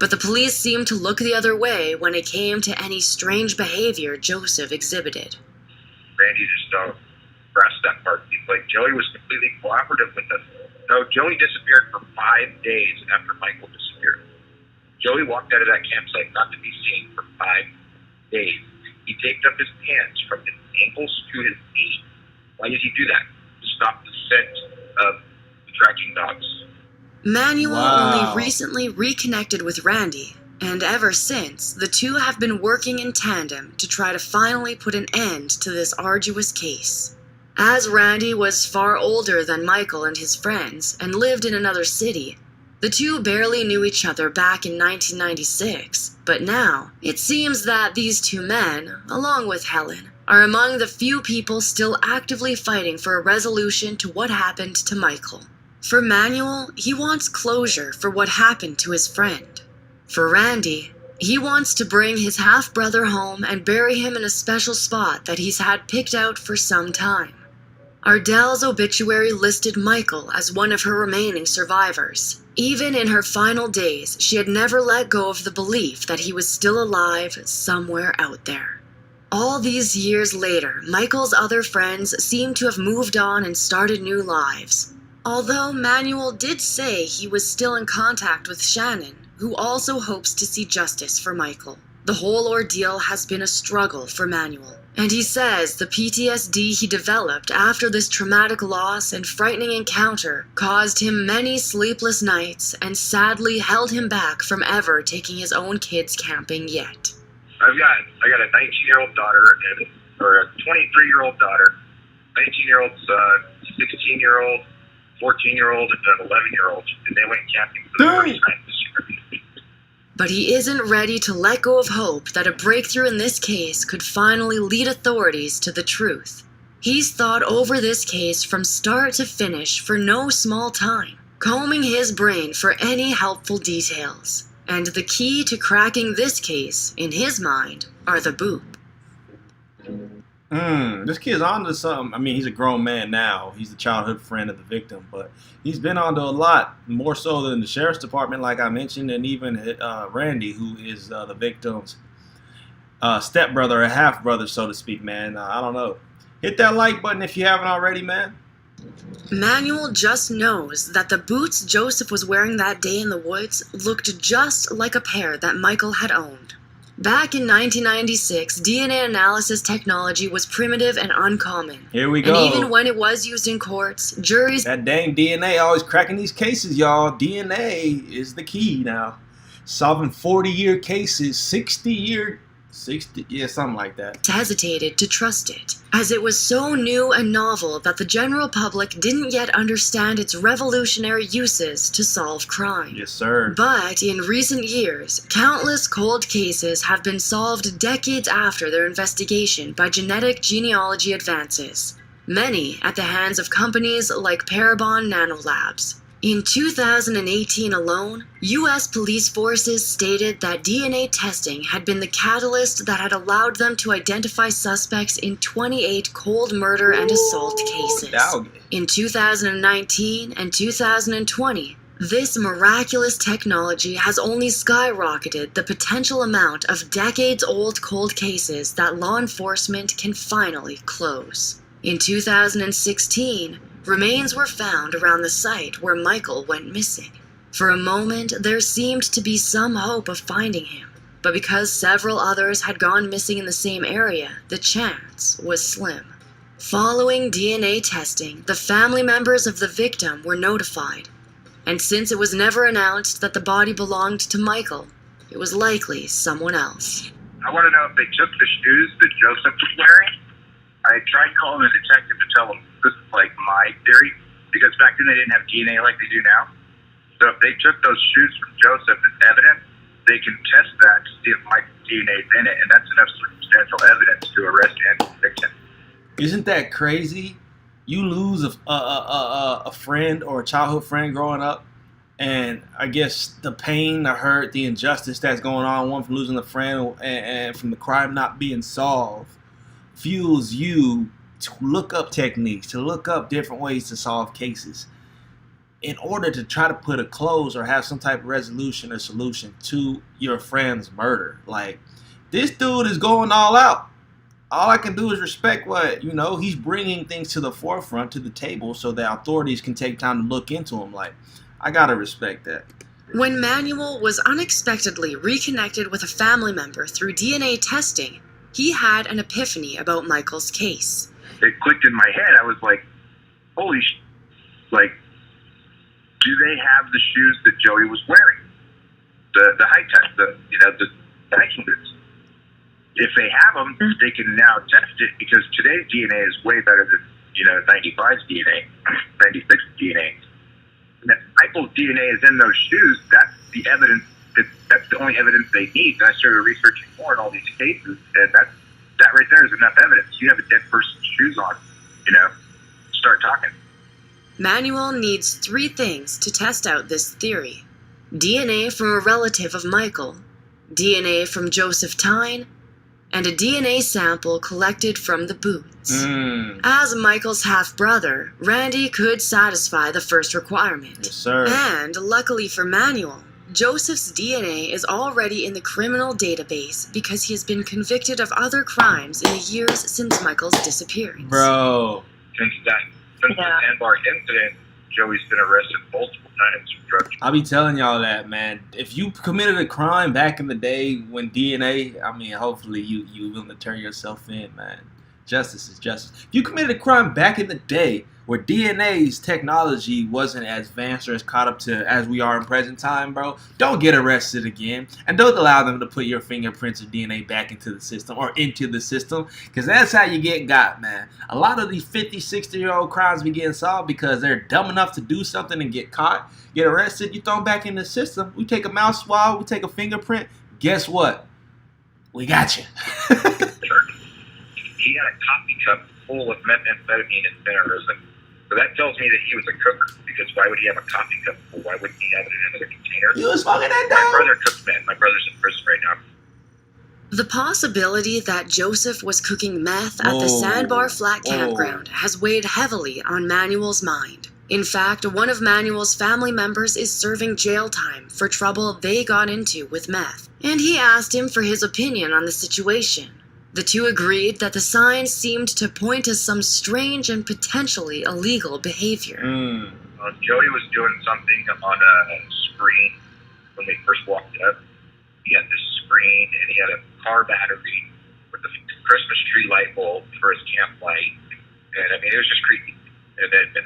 But the police seemed to look the other way when it came to any strange behavior Joseph exhibited. Randy just grasped that part. He's like, Joey was completely cooperative with us. No, Joey disappeared for 5 days after Michael disappeared. Joey walked out of that campsite not to be seen for 5 days. He taped up his pants from his ankles to his knees. Why did he do that? To stop the scent of the tracking dogs. Manuel only recently reconnected with Randy, and ever since, the two have been working in tandem to try to finally put an end to this arduous case. As Randy was far older than Michael and his friends and lived in another city, the two barely knew each other back in 1996, but now, it seems that these two men, along with Helen, are among the few people still actively fighting for a resolution to what happened to Michael. For Manuel, he wants closure for what happened to his friend. For Randy, he wants to bring his half-brother home and bury him in a special spot that he's had picked out for some time. Ardell's obituary listed Michael as one of her remaining survivors. Even in her final days, she had never let go of the belief that he was still alive somewhere out there. All these years later, Michael's other friends seem to have moved on and started new lives. Although Manuel did say he was still in contact with Shannon, who also hopes to see justice for Michael. The whole ordeal has been a struggle for Manuel, and he says the PTSD he developed after this traumatic loss and frightening encounter caused him many sleepless nights and sadly held him back from ever taking his own kids camping yet. I got a 19-year-old daughter or a 23-year-old daughter, 19-year-old son, 16-year-old, 14-year-old, and an 11-year-old, and they went camping for the first time this year. But he isn't ready to let go of hope that a breakthrough in this case could finally lead authorities to the truth. He's thought over this case from start to finish for no small time, combing his brain for any helpful details. And the key to cracking this case, in his mind, are the boop. This kid's onto something. I mean, he's a grown man now. He's the childhood friend of the victim, but he's been onto a lot, more so than the sheriff's department, like I mentioned, and even Randy, who is the victim's stepbrother or half-brother, so to speak, man. I don't know. Hit that like button if you haven't already, man. Manuel just knows that the boots Joseph was wearing that day in the woods looked just like a pair that Michael had owned. Back in 1996, DNA analysis technology was primitive and uncommon. Here we go. And even when it was used in courts, juries... That dang DNA always cracking these cases, y'all. DNA is the key now. Solving 40-year cases, 60-year 60, yeah, something like that. Hesitated to trust it, as it was so new and novel that the general public didn't yet understand its revolutionary uses to solve crime. Yes, sir. But in recent years, countless cold cases have been solved decades after their investigation by genetic genealogy advances, many at the hands of companies like Parabon Nanolabs. In 2018 alone, U.S. police forces stated that DNA testing had been the catalyst that had allowed them to identify suspects in 28 cold murder and assault cases. In 2019 and 2020, this miraculous technology has only skyrocketed the potential amount of decades-old cold cases that law enforcement can finally close. In 2016, remains were found around the site where Michael went missing. For a moment, there seemed to be some hope of finding him, but because several others had gone missing in the same area, the chance was slim. Following DNA testing, the family members of the victim were notified, and since it was never announced that the body belonged to Michael, it was likely someone else. I want to know if they took the shoes that Joseph was wearing. I tried calling the detective to tell him this is like my theory, because back then they didn't have DNA like they do now. So if they took those shoes from Joseph as evidence, they can test that to see if Michael's DNA is in it, and that's enough circumstantial evidence to arrest and convict him. Isn't that crazy? You lose a friend or a childhood friend growing up, and I guess the pain, the hurt, the injustice that's going on, one from losing a friend and from the crime not being solved, fuels you to look up techniques, to look up different ways to solve cases in order to try to put a close or have some type of resolution or solution to your friend's murder. Like, this dude is going all out. All I can do is respect what, he's bringing things to the forefront, to the table, so that authorities can take time to look into him. Like, I gotta respect that. When Manuel was unexpectedly reconnected with a family member through DNA testing, he had an epiphany about Michael's case. It clicked in my head. I was like, holy like, do they have the shoes that Joey was wearing? The high-tech, the hiking boots. If they have them, they can now test it, because today's DNA is way better than, 95's DNA, 96's DNA. And if Michael's DNA is in those shoes, that's the evidence. That's the only evidence they need. And I started researching more in all these cases, and that right there is enough evidence. You have a dead person's shoes on, start talking. Manuel needs 3 things to test out this theory: DNA from a relative of Michael, DNA from Joseph Tyne, and a DNA sample collected from the boots. As Michael's half-brother, Randy could satisfy the first requirement. Yes, sir. And luckily for Manuel, Joseph's DNA is already in the criminal database because he has been convicted of other crimes in the years since Michael's disappearance. Bro. Since the Sandbar incident, Joey's been arrested multiple times for drug use. I'll be telling y'all that, man. If you committed a crime back in the day when DNA, hopefully you willing to turn yourself in, man. Justice is justice. If you committed a crime back in the day where DNA's technology wasn't as advanced or as caught up to as we are in present time, bro, don't get arrested again. And don't allow them to put your fingerprints or DNA back into the system or into the system, because that's how you get got, man. A lot of these 50, 60-year-old crimes be getting solved because they're dumb enough to do something and get caught, get arrested. You throw them back in the system. We take a mouth swab, we take a fingerprint. Guess what? We got you. He had a coffee cup full of methamphetamine and phenerosin. So that tells me that he was a cooker, because why would he have a coffee cup full? Why wouldn't he have it in another container? You was smoking that My dope? brother cooks meth. My brother's in prison right now. The possibility that Joseph was cooking meth at the Sandbar Flat campground has weighed heavily on Manuel's mind. In fact, one of Manuel's family members is serving jail time for trouble they got into with meth, and he asked him for his opinion on the situation. The two agreed that the signs seemed to point to some strange and potentially illegal behavior. Joey was doing something on a screen when we first walked up. He had this screen, and he had a car battery with a Christmas tree light bulb for his camp light. And, it was just creepy. And then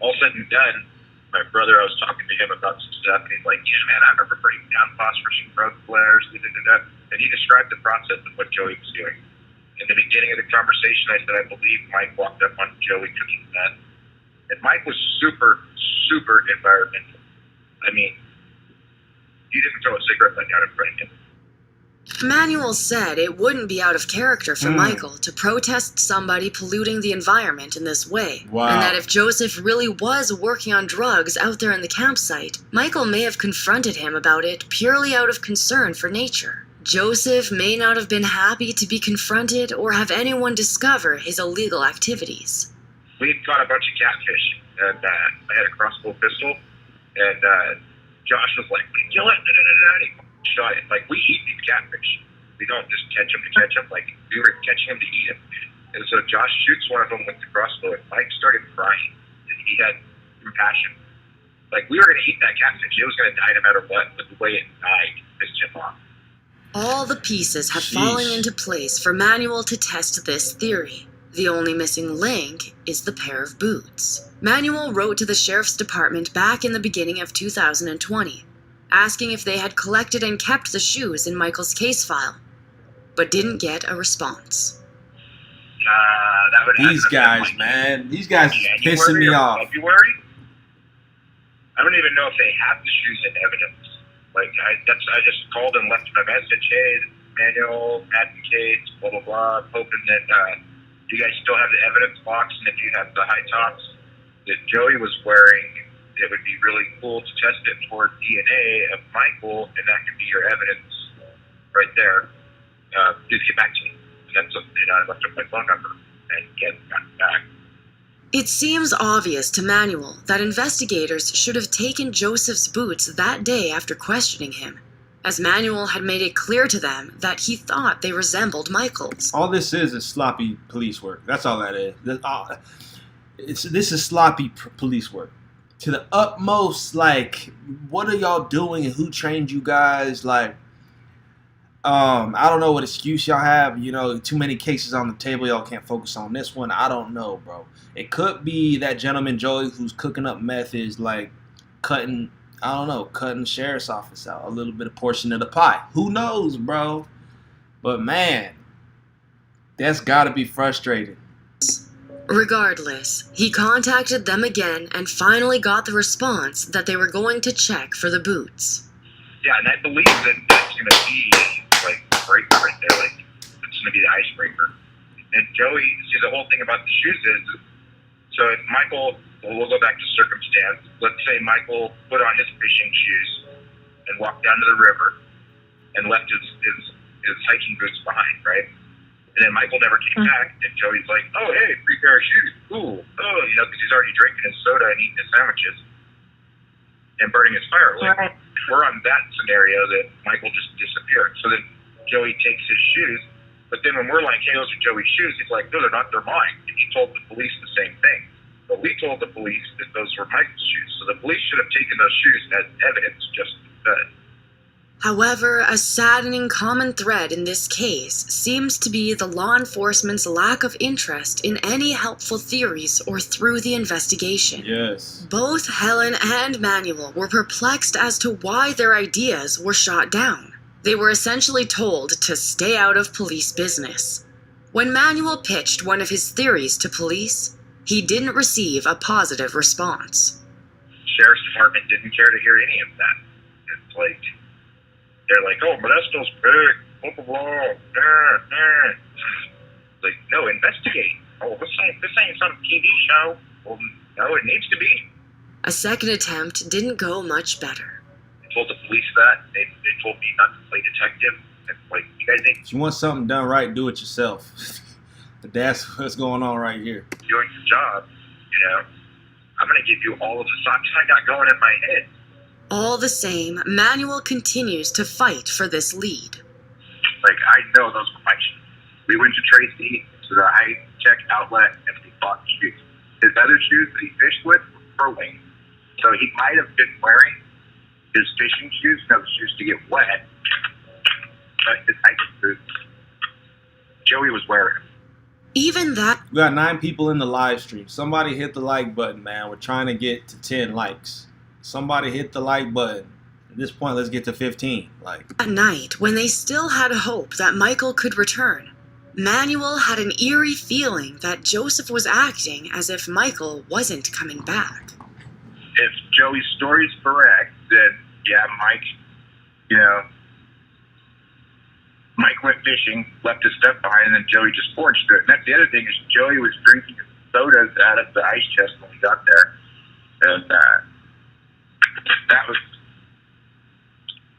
all said and done, my brother, I was talking to him about some stuff, and he's like, yeah, man, I remember bringing down phosphorus from road flares. hours, and he described the process of what Joey was doing. In the beginning of the conversation, I said I believe Mike walked up on Joey cooking meth. And Mike was super, super environmental. I mean, he didn't throw a cigarette butt down in front of him. Manuel said it wouldn't be out of character for Michael to protest somebody polluting the environment in this way. Wow. And that if Joseph really was working on drugs out there in the campsite, Michael may have confronted him about it purely out of concern for nature. Joseph may not have been happy to be confronted or have anyone discover his illegal activities. We had caught a bunch of catfish, and I had a crossbow pistol, and Josh was like, kill it, and he shot it. Like, we eat these catfish. We don't just catch them to catch them. Like, we were catching them to eat them. And so Josh shoots one of them with the crossbow, and Mike started crying. And he had compassion. Like, we were going to eat that catfish. It was going to die no matter what, but the way it died pissed him off. All the pieces have fallen into place for Manuel to test this theory. The only missing link is the pair of boots. Manuel wrote to the sheriff's department back in the beginning of 2020, asking if they had collected and kept the shoes in Michael's case file, but didn't get a response. That would These guys, man. These guys are pissing me off. February? I don't even know if they have the shoes in evidence. Like, I just called and left him a message. Hey, Manuel, Madden case, blah, blah, blah. Hoping that you guys still have the evidence box, and if you have the high tops that Joey was wearing, it would be really cool to test it for DNA of Michael, and that could be your evidence right there. Just get back to me. And that's I left up my phone number and get back. It seems obvious to Manuel that investigators should have taken Joseph's boots that day after questioning him, as Manuel had made it clear to them that he thought they resembled Michael's. All this is sloppy police work. That's all that is. This is sloppy police work. To the utmost, like, what are y'all doing and who trained you guys? Like, I don't know what excuse y'all have. You know, too many cases on the table. Y'all can't focus on this one. I don't know, bro. It could be that gentleman Joey who's cooking up meth is like cutting the sheriff's office out a little bit of portion of the pie. Who knows, bro? But man, that's got to be frustrating. Regardless, he contacted them again and finally got the response that they were going to check for the boots. Yeah, and I believe that that's going to be, like, the breaker right there. Like, it's going to be the icebreaker. And Joey, see, the whole thing about the shoes is, so if Michael, we'll go back to circumstance. Let's say Michael put on his fishing shoes and walked down to the river and left his hiking boots behind, right? And then Michael never came back, and Joey's like, oh, hey, free pair of shoes, cool. Oh, because he's already drinking his soda and eating his sandwiches and burning his fire. Like, Right. we're on that scenario that Michael just disappeared. So then Joey takes his shoes, but then when we're like, hey, those are Joey's shoes, he's like, no, they're not, they're mine. And he told the police the same thing. But we told the police that those were Michael's shoes. So the police should have taken those shoes as evidence just instead. However, a saddening common thread in this case seems to be the law enforcement's lack of interest in any helpful theories or through the investigation. Yes. Both Helen and Manuel were perplexed as to why their ideas were shot down. They were essentially told to stay out of police business. When Manuel pitched one of his theories to police, he didn't receive a positive response. Sheriff's Department didn't care to hear any of that. It's like, they're like, oh, Modesto's big, blah, blah, blah, Like, no, investigate. Oh, this ain't some TV show. Well, no, it needs to be. A second attempt didn't go much better. I told the police that. They told me not to play detective. And, like, you guys ain't If you want something done right, do it yourself. But that's what's going on right here. doing your job, I'm going to give you all of the thoughts I got going in my head. All the same, Manuel continues to fight for this lead. Like, I know those were my shoes. We went to Tracy, to the high-tech outlet, and we bought shoes. His other shoes that he fished with were pro-wing. So he might have been wearing his fishing shoes, those shoes to get wet, but his hiking boots, Joey was wearing them. Even that We got 9 people in the live stream. Somebody hit the like button, man. We're trying to get to 10 likes. Somebody hit the like button. At this point, let's get to 15. At night, when they still had hope that Michael could return, Manuel had an eerie feeling that Joseph was acting as if Michael wasn't coming back. If Joey's story's correct, then yeah, Mike went fishing, left his stuff behind, and then Joey just forged it. And that's the other thing is Joey was drinking sodas out of the ice chest when we got there, and that was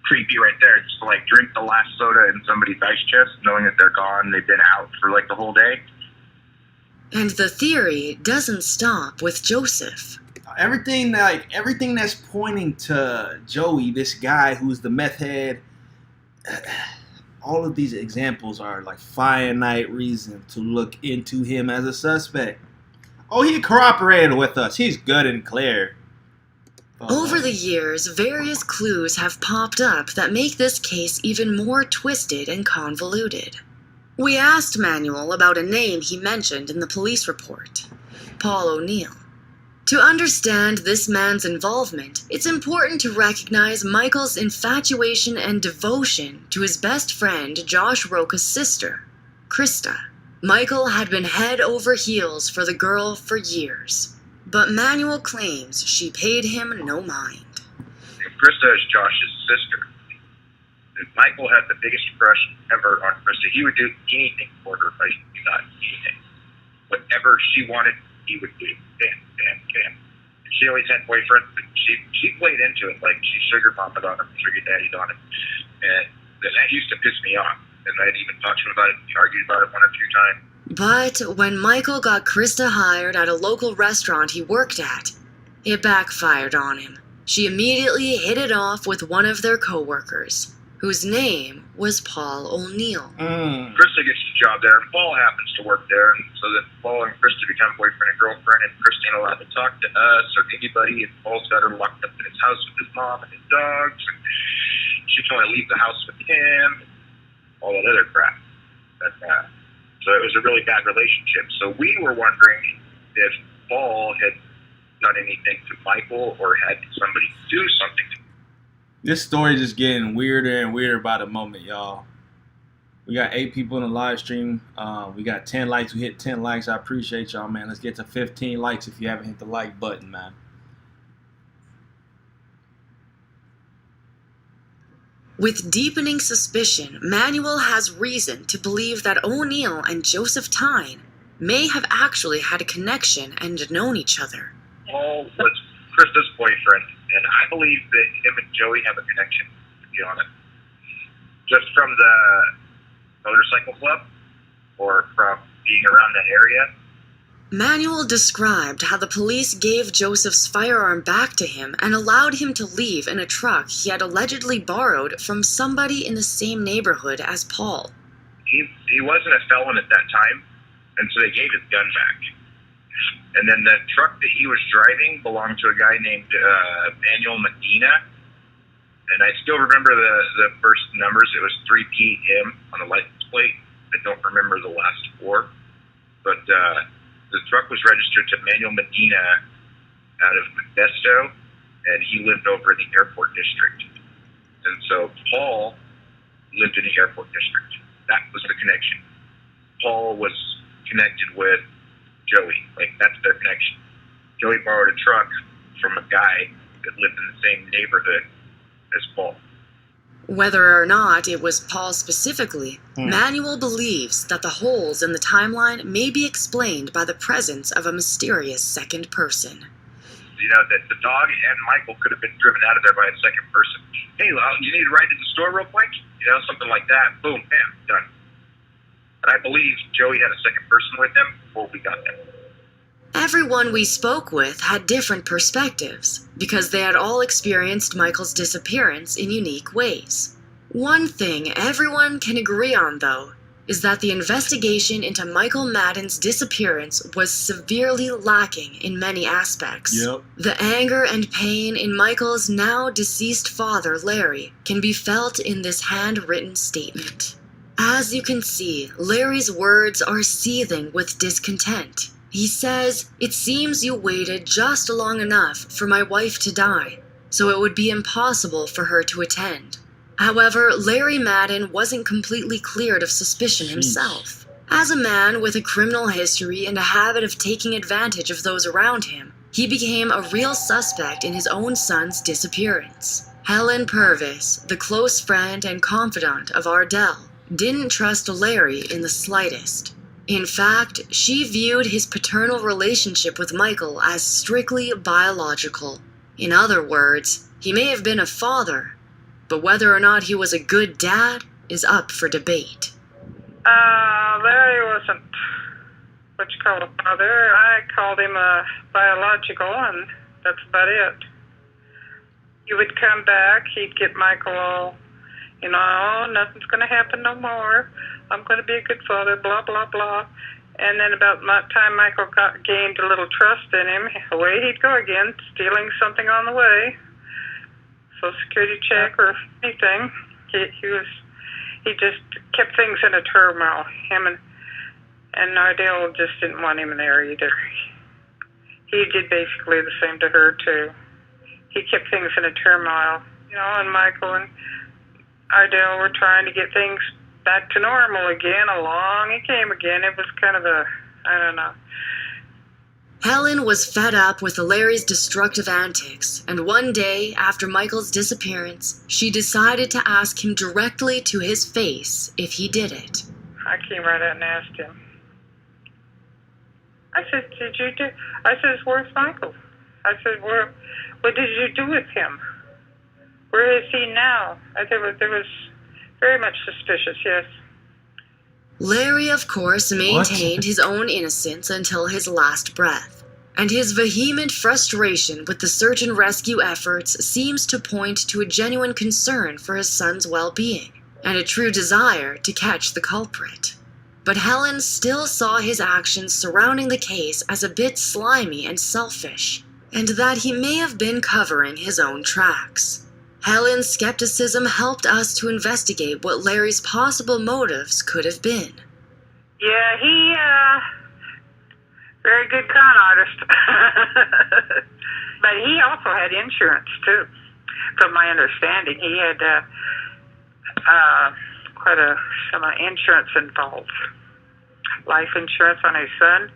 creepy right there. Just to drink the last soda in somebody's ice chest, knowing that they're gone, they've been out for the whole day. And the theory doesn't stop with Joseph. Everything that's pointing to Joey, this guy who's the meth head, all of these examples are finite reason to look into him as a suspect. Oh, he cooperated with us. He's good and clear. Over the years, various clues have popped up that make this case even more twisted and convoluted. We asked Manuel about a name he mentioned in the police report, Paul O'Neill. To understand this man's involvement, it's important to recognize Michael's infatuation and devotion to his best friend Josh Roca's sister, Krista. Michael had been head over heels for the girl for years, but Manuel claims she paid him no mind. Krista is Josh's sister. Michael had the biggest crush ever on Krista. He would do anything for her, not anything. Whatever she wanted, he would do. Bam. She always had boyfriends, but she played into it. She sugar bombed on him, sugar daddied on him. And that used to piss me off. And I'd even talked to him about it. We argued about it 1 or 2 times. But when Michael got Krista hired at a local restaurant he worked at, it backfired on him. She immediately hit it off with one of their co-workers, whose name was Paul O'Neill. Krista gets the job there, and Paul happens to work there, and so that Paul and Krista become boyfriend and girlfriend, and Krista ain't allowed to talk to us or anybody, and Paul's got her locked up in his house with his mom and his dogs, and she can only leave the house with him, and all that other crap. So it was a really bad relationship. So we were wondering if Paul had done anything to Michael or had somebody do something to him. This story just getting weirder and weirder by the moment, y'all. We got 8 people in the live stream. We got 10 likes. We hit 10 likes. I appreciate y'all, man. Let's get to 15 likes if you haven't hit the like button, man. With deepening suspicion, Manuel has reason to believe that O'Neill and Joseph Tyne may have actually had a connection and known each other. Paul was Krista's boyfriend, and I believe that him and Joey have a connection, to be honest. Just from the motorcycle club or from being around that area. Manuel described how the police gave Joseph's firearm back to him and allowed him to leave in a truck he had allegedly borrowed from somebody in the same neighborhood as Paul. He wasn't a felon at that time, and so they gave his gun back. And then the truck that he was driving belonged to a guy named Manuel Medina, and I still remember the first numbers. It was 3PM on the license plate. I don't remember the last 4, but the truck was registered to Manuel Medina out of Modesto, and he lived over in the airport district. And so Paul lived in the airport district. That was the connection. Paul was connected with Joey. That's their connection. Joey borrowed a truck from a guy that lived in the same neighborhood as Paul. Whether or not it was Paul specifically, Manuel believes that the holes in the timeline may be explained by the presence of a mysterious second person. That the dog and Michael could have been driven out of there by a second person. Hey, you need to ride to the store real quick? Something like that. Boom, bam, done. And I believe Joey had a second person with him before we got there. Everyone we spoke with had different perspectives, because they had all experienced Michael's disappearance in unique ways. One thing everyone can agree on, though, is that the investigation into Michael Madden's disappearance was severely lacking in many aspects. Yep. The anger and pain in Michael's now deceased father, Larry, can be felt in this handwritten statement. As you can see, Larry's words are seething with discontent. He says, "It seems you waited just long enough for my wife to die. so it would be impossible for her to attend. However, Larry Madden wasn't completely cleared of suspicion himself. As a man with a criminal history and a habit of taking advantage of those around him, he became a real suspect in his own son's disappearance. Helen Purvis, the close friend and confidant of Ardell, didn't trust Larry in the slightest. In fact, she viewed his paternal relationship with Michael as strictly biological. In other words, he may have been a father, but whether or not he was a good dad is up for debate. Larry wasn't what you call a father. I called him biological, and that's about it. He would come back, he'd get Michael all, nothing's going to happen no more. I'm going to be a good father, blah, blah, blah. And then about the time Michael gained a little trust in him, away he'd go again, stealing something on the way. Social Security check or anything. He just kept things in a turmoil. Him and Ardell just didn't want him there either. He did basically the same to her too. He kept things in a turmoil, and Michael and Ardell were trying to get things back to normal again. Along it came again. It was kind of I don't know. Helen was fed up with Larry's destructive antics, and one day, after Michael's disappearance, she decided to ask him directly to his face if he did it. I came right out and asked him. I said, did you do? I said, where's Michael? I said, what did you do with him? Where is he now? I said, there was very much suspicious, yes. Larry, of course, maintained his own innocence until his last breath, and his vehement frustration with the search and rescue efforts seems to point to a genuine concern for his son's well-being, and a true desire to catch the culprit. But Helen still saw his actions surrounding the case as a bit slimy and selfish, and that he may have been covering his own tracks. Helen's skepticism helped us to investigate what Larry's possible motives could have been. Yeah, he, very good con artist. But he also had insurance, too. From my understanding, he had quite some insurance involved. Life insurance on his son.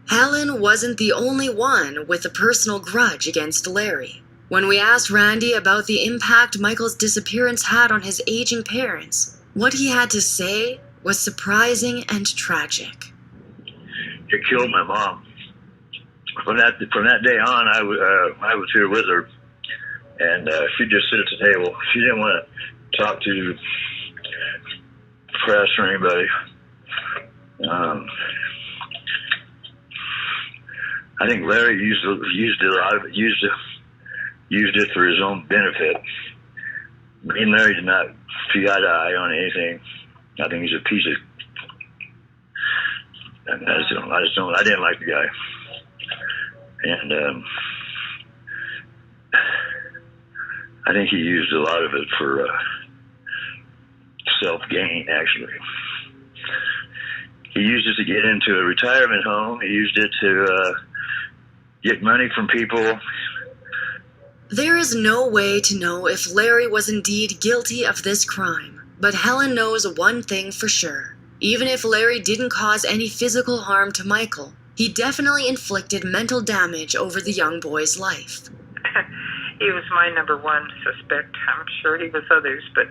Helen wasn't the only one with a personal grudge against Larry. When we asked Randy about the impact Michael's disappearance had on his aging parents, what he had to say was surprising and tragic. It killed my mom. From that day on, I was here with her, and she'd just sit at the table. She didn't want to talk to press or anybody. I think Larry used a lot of it. Used it for his own benefit. Me and Larry did not see eye to eye on anything. I think he's a piece of. I didn't like the guy, and I think he used a lot of it for self-gain. Actually, he used it to get into a retirement home. He used it to get money from people. There is no way to know if Larry was indeed guilty of this crime, but Helen knows one thing for sure. Even if Larry didn't cause any physical harm to Michael, he definitely inflicted mental damage over the young boy's life. He was my number one suspect. I'm sure he was others, but...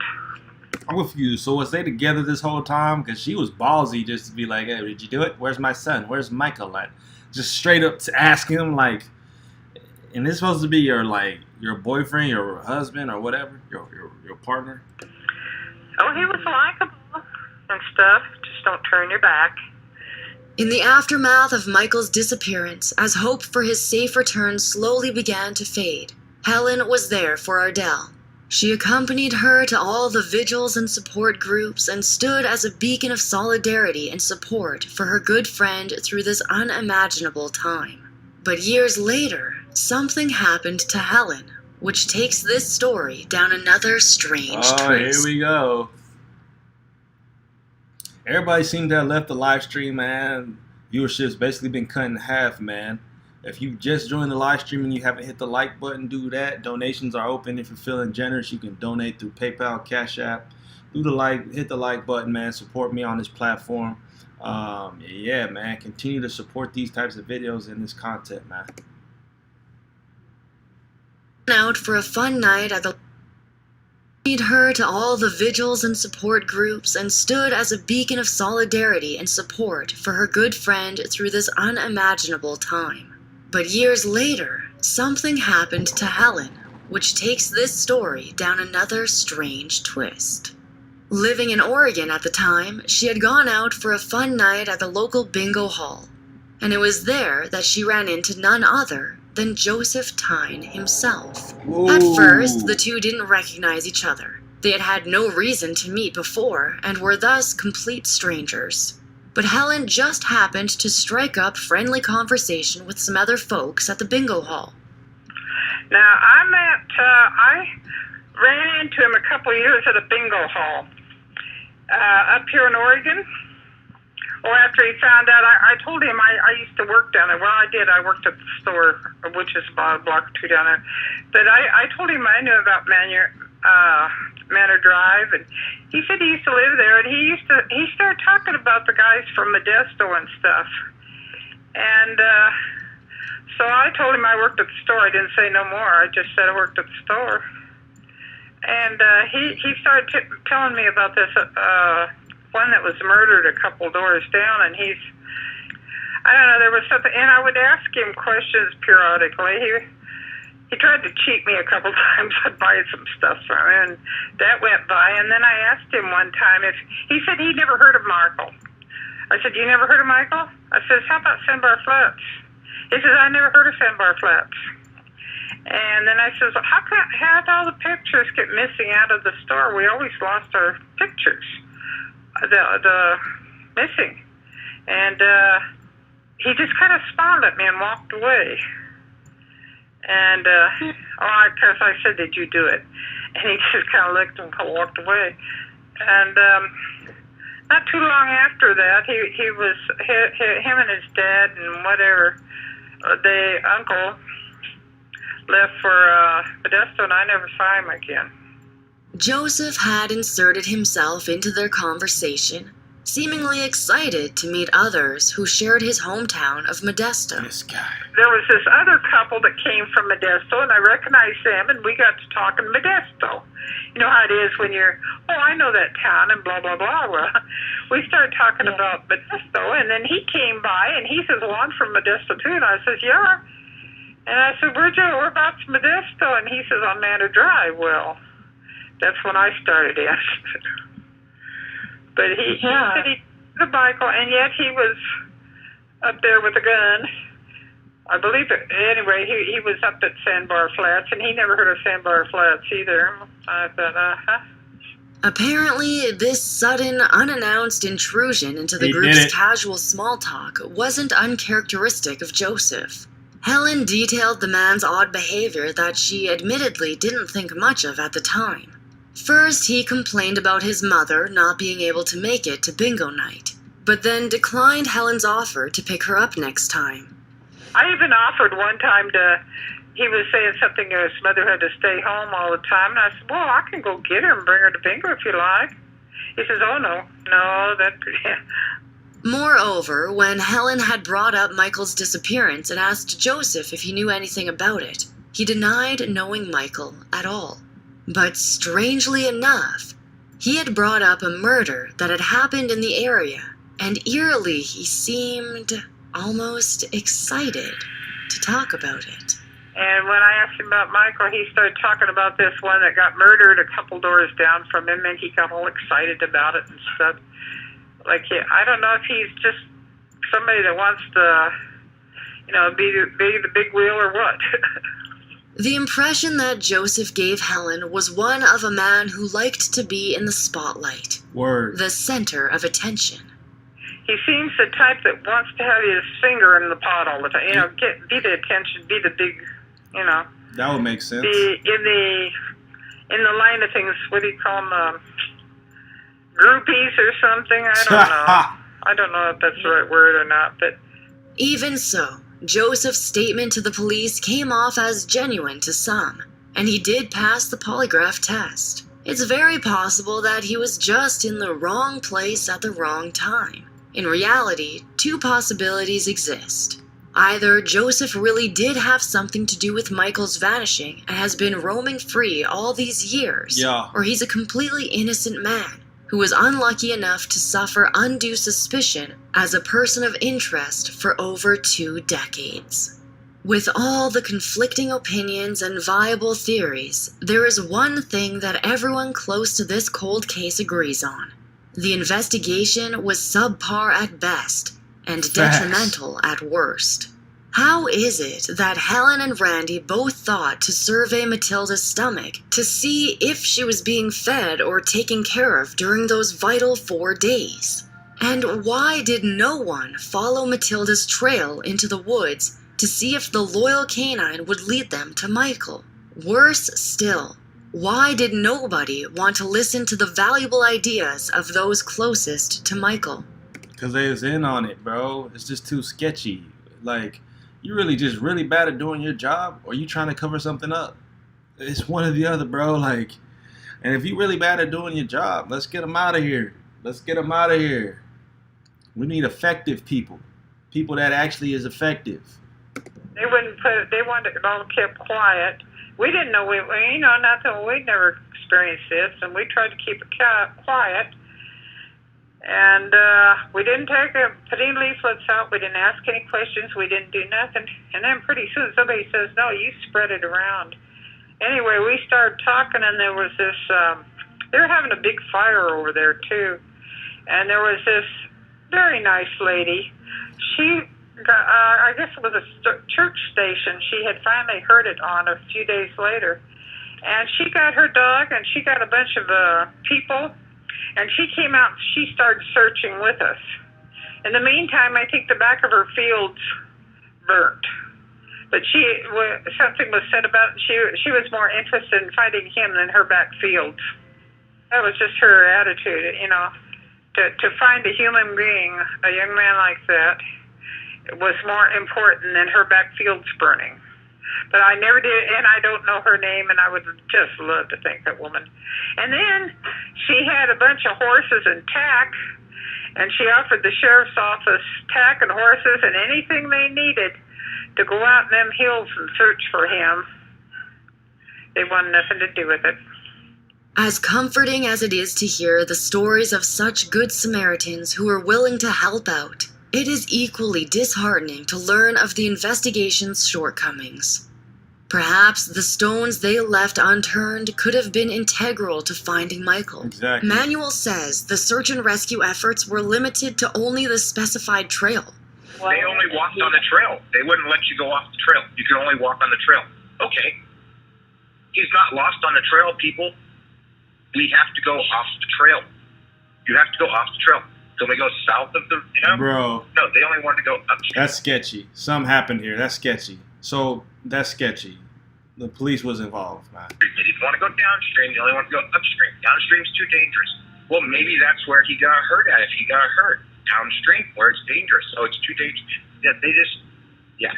I'm confused. So was they together this whole time? Because she was ballsy just to be like, hey, did you do it? Where's my son? Where's Michael at? Just straight up to ask him, like... And this supposed to be your boyfriend, your husband, or whatever, your partner. Oh, he was likable and stuff. Just don't turn your back. In the aftermath of Michael's disappearance, as hope for his safe return slowly began to fade, Helen was there for Ardell. She accompanied her to all the vigils and support groups and stood as a beacon of solidarity and support for her good friend through this unimaginable time. But years later, something happened to Helen, which takes this story down another strange twist. Here we go. Everybody seemed to have left the live stream, man. Viewership's basically been cut in half, man. If you just joined the live stream and you haven't hit the like button, do that. Donations are open. If you're feeling generous, you can donate through PayPal, Cash App. Hit the like button, man. Support me on this platform. Yeah, man. Continue to support these types of videos and this content, man. Out for a fun night at the lead her to all the vigils and support groups and stood as a beacon of solidarity and support for her good friend through this unimaginable time. But years later, something happened to Helen, which takes this story down another strange twist. Living in Oregon at the time, she had gone out for a fun night at the local bingo hall, and it was there that she ran into none other than Joseph Tyne himself. Whoa. At first, the two didn't recognize each other. They had had no reason to meet before and were thus complete strangers. But Helen just happened to strike up friendly conversation with some other folks at the bingo hall. Now, I ran into him a couple of years at a bingo hall up here in Oregon. Well, after he found out, I told him I used to work down there. Well, I did. I worked at the store, which is about a block or two down there. But I told him I knew about Manor Drive, and he said he used to live there, and he started talking about the guys from Modesto and stuff. And so I told him I worked at the store. I didn't say no more. I just said I worked at the store. And he started telling me about this one that was murdered a couple doors down, and I don't know, there was something, and I would ask him questions periodically. He tried to cheat me a couple times. I'd buy some stuff from him, and that went by. And then I asked him one time if, he said he'd never heard of Michael. I said, you never heard of Michael? I says, how about Sandbar Flats? He says, I never heard of Sandbar Flats. And then I says, well, how did all the pictures get missing out of the store? We always lost our pictures. The missing, and he just kind of smiled at me and walked away. And because I said, "Did you do it?" And he just kind of looked and walked away. And not too long after that, he was him and his dad and whatever, the uncle left for Modesto, and I never saw him again. Joseph had inserted himself into their conversation, seemingly excited to meet others who shared his hometown of Modesto. This guy. There was this other couple that came from Modesto, and I recognized them, and we got to talking Modesto. You know how it is when you're, I know that town, and blah, blah, blah. Well, we started talking about Modesto, and then he came by, and he says, well, I'm from Modesto, too. And I says, yeah. And I said, whereabouts Modesto? And he says, on Manor Drive. Well, that's when I started asking. But he said he took a Michael, and yet he was up there with a gun. I believe it. Anyway, he was up at Sandbar Flats, and he never heard of Sandbar Flats either. I thought, Apparently, this sudden, unannounced intrusion into the group's casual small talk wasn't uncharacteristic of Joseph. Helen detailed the man's odd behavior that she admittedly didn't think much of at the time. First, he complained about his mother not being able to make it to bingo night, but then declined Helen's offer to pick her up next time. I even offered one time he was saying something, his mother had to stay home all the time, and I said, well, I can go get her and bring her to bingo if you like. He says, oh, no, Moreover, when Helen had brought up Michael's disappearance and asked Joseph if he knew anything about it, he denied knowing Michael at all. But strangely enough, he had brought up a murder that had happened in the area, and eerily he seemed almost excited to talk about it. And when I asked him about Michael, he started talking about this one that got murdered a couple doors down from him, and he got all excited about it and stuff. Like, I don't know if he's just somebody that wants to, be the big wheel or what. The impression that Joseph gave Helen was one of a man who liked to be in the spotlight. Word. The center of attention. He seems the type that wants to have his finger in the pot all the time. Be the attention, be the big, That would make sense. Be in the line of things. What do you call them? Groupies or something? I don't know. I don't know if that's the right word or not, but... Even so, Joseph's statement to the police came off as genuine to some, and he did pass the polygraph test. It's very possible that he was just in the wrong place at the wrong time. In reality, two possibilities exist. Either Joseph really did have something to do with Michael's vanishing and has been roaming free all these years, or he's a completely innocent man who was unlucky enough to suffer undue suspicion as a person of interest for over 2 decades. With all the conflicting opinions and viable theories, there is one thing that everyone close to this cold case agrees on. The investigation was subpar at best and detrimental at worst. How is it that Helen and Randy both thought to survey Matilda's stomach to see if she was being fed or taken care of during those vital 4 days? And why did no one follow Matilda's trail into the woods to see if the loyal canine would lead them to Michael? Worse still, why did nobody want to listen to the valuable ideas of those closest to Michael? Because they was in on it, bro. It's just too sketchy. Like, you really just really bad at doing your job, or you trying to cover something up? It's one or the other, bro. Like, and if you really bad at doing your job, let's get them out of here. Let's get them out of here. We need effective people. People that actually is effective. They wouldn't put. They wanted it all kept quiet. We didn't know. Nothing. We'd never experienced this, and we tried to keep it quiet. And we didn't put any leaflets out. We didn't ask any questions. We didn't do nothing. And then pretty soon somebody says, "No, you spread it around." Anyway, we started talking, and there was this. They were having a big fire over there too, and there was this very nice lady. She got, I guess it was a church station. She had finally heard it on a few days later, and she got her dog, and she got a bunch of people. And she came out, she started searching with us. In the meantime, I think the back of her fields burnt. But something was said about, she was more interested in finding him than her back fields. That was just her attitude, to find a human being, a young man like that, was more important than her back fields burning. But I never did, and I don't know her name, and I would just love to thank that woman. And then she had a bunch of horses and tack, and she offered the sheriff's office tack and horses and anything they needed to go out in them hills and search for him. They wanted nothing to do with it. As comforting as it is to hear the stories of such good Samaritans who were willing to help out, it is equally disheartening to learn of the investigation's shortcomings. Perhaps the stones they left unturned could have been integral to finding Michael. Exactly. Manuel says the search and rescue efforts were limited to only the specified trail. They only walked on the trail. They wouldn't let you go off the trail. You can only walk on the trail. Okay. He's not lost on the trail, people. We have to go off the trail. You have to go off the trail. Can we go south of the... Bro. No, they only wanted to go upstream. That's sketchy. Something happened here. That's sketchy. So, that's sketchy. The police was involved, man. They didn't want to go downstream. They only wanted to go upstream. Downstream's too dangerous. Well, maybe that's where he got hurt at. If he got hurt downstream, where it's dangerous. So it's too dangerous. Yeah, yeah.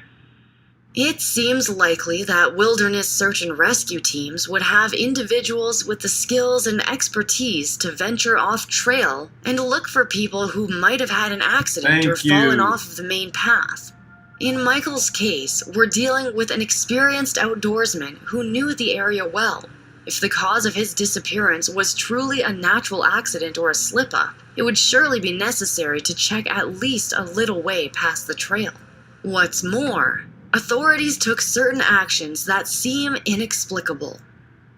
It seems likely that wilderness search and rescue teams would have individuals with the skills and expertise to venture off trail and look for people who might have had an accident or fallen off of the main path. In Michael's case, we're dealing with an experienced outdoorsman who knew the area well. If the cause of his disappearance was truly a natural accident or a slip-up, it would surely be necessary to check at least a little way past the trail. What's more, authorities took certain actions that seem inexplicable.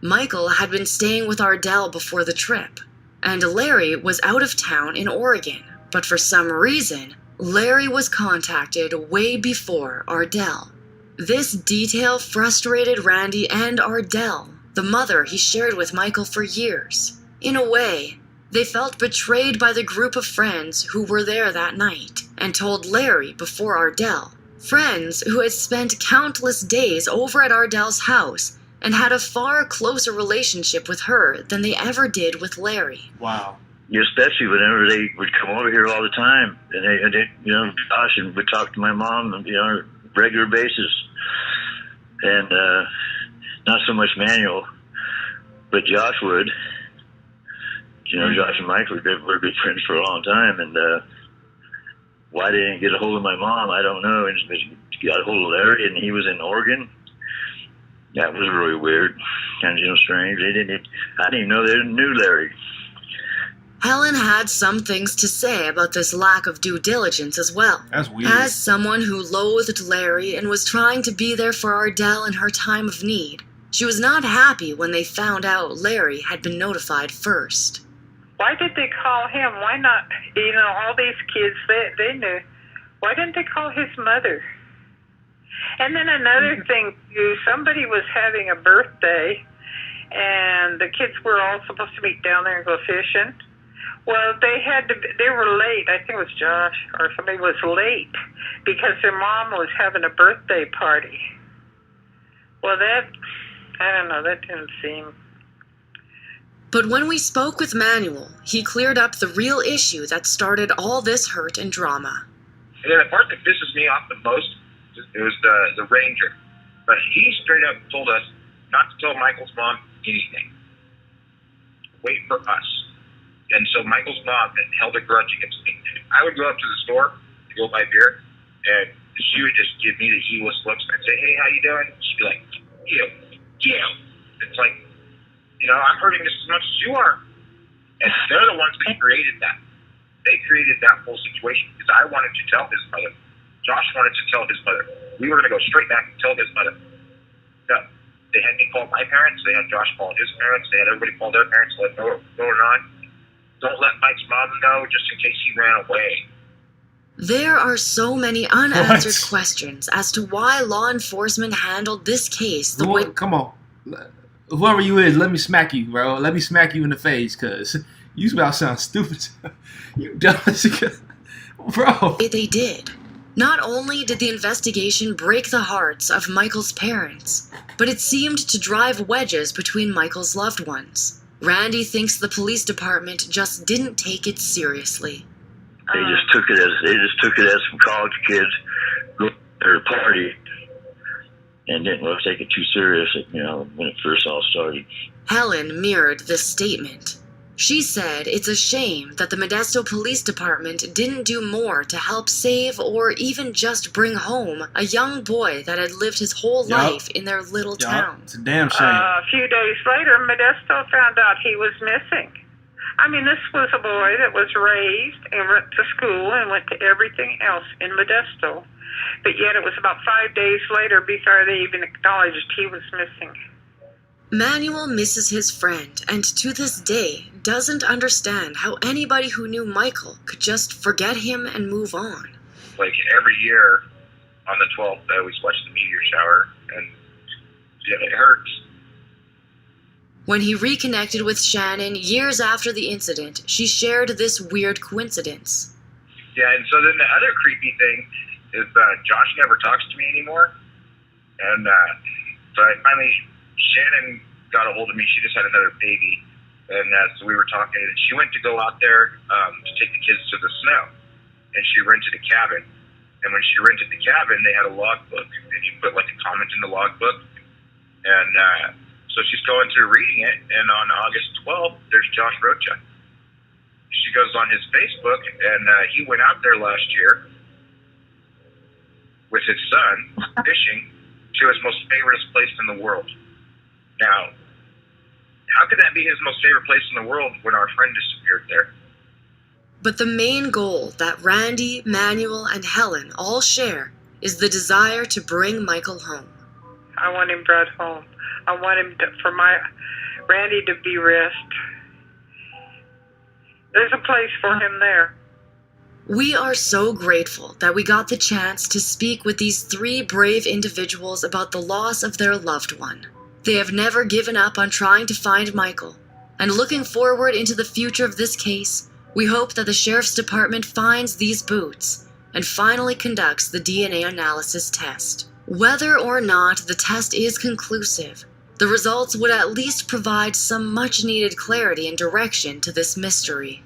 Michael had been staying with Ardell before the trip, and Larry was out of town in Oregon, but for some reason, Larry was contacted way before Ardell. This detail frustrated Randy and Ardell, the mother he shared with Michael for years. In a way, they felt betrayed by the group of friends who were there that night and told Larry before Ardell. Friends who had spent countless days over at Ardell's house and had a far closer relationship with her than they ever did with Larry. Wow. Especially whenever they would come over here all the time, and they Josh and would talk to my mom, regular basis. And not so much Manuel, but Josh would. You know, Josh and Mike were good friends for a long time, and why they didn't get a hold of my mom, I don't know. And he got a hold of Larry, and he was in Oregon. That was really weird, kind of strange. I didn't even know they knew Larry. Helen had some things to say about this lack of due diligence as well. That's weird. As someone who loathed Larry and was trying to be there for Ardell in her time of need, she was not happy when they found out Larry had been notified first. Why did they call him? Why not, all these kids, they knew. Why didn't they call his mother? And then another thing, too, somebody was having a birthday, and the kids were all supposed to meet down there and go fishing. Well, they were late. I think it was Josh or somebody was late because their mom was having a birthday party. Well, I don't know, that didn't seem... But when we spoke with Manuel, he cleared up the real issue that started all this hurt and drama. And then the part that pisses me off the most, it was the ranger. But he straight up told us not to tell Michael's mom anything. Wait for us. And so Michael's mom had held a grudge against me. I would go up to the store to go buy beer, and she would just give me the evilest looks. I'd say, hey, how you doing? She'd be like, you. It's like, I'm hurting just as much as you are. And they're the ones that created that. They created that whole situation because I wanted to tell his mother. Josh wanted to tell his mother. We were going to go straight back and tell his mother. No. They had me call my parents. They had Josh call his parents. They had everybody call their parents to let know what's going on. Don't let Mike's mom know just in case he ran away. There are so many unanswered questions as to why law enforcement handled this case the way... Come on. Whoever you is, let me smack you, bro. Let me smack you in the face, because you about to sound stupid. You dumb as a... Bro. They did. Not only did the investigation break the hearts of Michael's parents, but it seemed to drive wedges between Michael's loved ones. Randy thinks the police department just didn't take it seriously. They just took it as some college kids going to their party and didn't really take it too serious, when it first all started. Helen mirrored this statement. She said it's a shame that the Modesto Police Department didn't do more to help save or even just bring home a young boy that had lived his whole life in their little town. It's a damn shame. A few days later, Modesto found out he was missing. I mean, this was a boy that was raised and went to school and went to everything else in Modesto. But yet it was about 5 days later before they even acknowledged he was missing. Manuel misses his friend and to this day doesn't understand how anybody who knew Michael could just forget him and move on. Like every year on the 12th, I always watch the meteor shower, and it hurts. When he reconnected with Shannon years after the incident, she shared this weird coincidence. Yeah, and so then the other creepy thing is Josh never talks to me anymore. And so Shannon got a hold of me. She just had another baby. And so we were talking, and she went to go out there to take the kids to the snow. And she rented a cabin. And when she rented the cabin, they had a logbook. And you put like a comment in the logbook. And so she's going through reading it. And on August 12th, there's Josh Rocha. She goes on his Facebook, and he went out there last year with his son fishing to his most favorite place in the world. Now, how could that be his most favorite place in the world when our friend disappeared there? But the main goal that Randy, Manuel, and Helen all share is the desire to bring Michael home. I want him brought home. I want him for Randy to be rest. There's a place for him there. We are so grateful that we got the chance to speak with these three brave individuals about the loss of their loved one. They have never given up on trying to find Michael, and looking forward into the future of this case, we hope that the Sheriff's Department finds these boots and finally conducts the DNA analysis test. Whether or not the test is conclusive, the results would at least provide some much-needed clarity and direction to this mystery.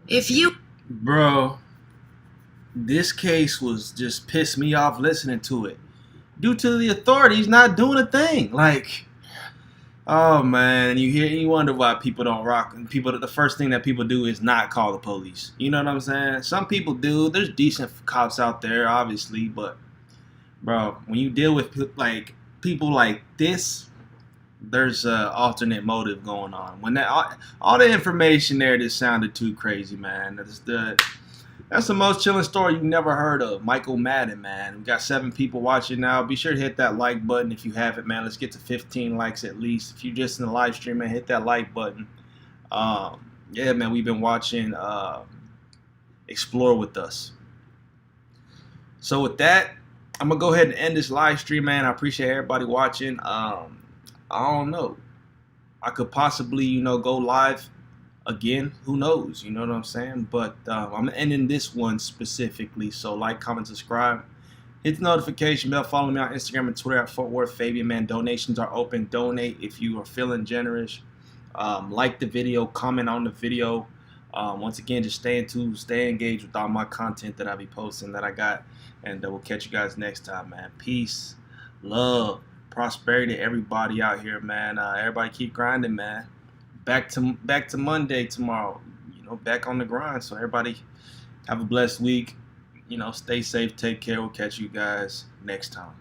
If you... Bro, this case was just pissed me off listening to it. Due to the authorities not doing a thing. Like, oh man, you wonder why people don't rock. The first thing that people do is not call the police. You know what I'm saying? Some people do. There's decent cops out there, obviously, but bro, when you deal with like people like this, there's an alternate motive going on. When all the information there just sounded too crazy, man. That's the most chilling story you've never heard of. Michael Madden, man. We got 7 people watching now. Be sure to hit that like button if you haven't, man. Let's get to 15 likes at least. If you're just in the live stream, man, hit that like button. Yeah, man, we've been watching Explore with us. So with that, I'm going to go ahead and end this live stream, man. I appreciate everybody watching. I don't know. I could possibly, go live again, who knows? You know what I'm saying? But I'm ending this one specifically. So like, comment, subscribe, hit the notification bell, follow me on Instagram and Twitter at FortWorthFabian, man. Donations are open. Donate if you are feeling generous. Like the video, comment on the video. Once again, just stay engaged with all my content that I be posting that I got. And we'll catch you guys next time, man. Peace, love, prosperity to everybody out here, man. Everybody keep grinding, man. Back to Monday tomorrow, back on the grind. So everybody have a blessed week. Stay safe, take care. We'll catch you guys next time.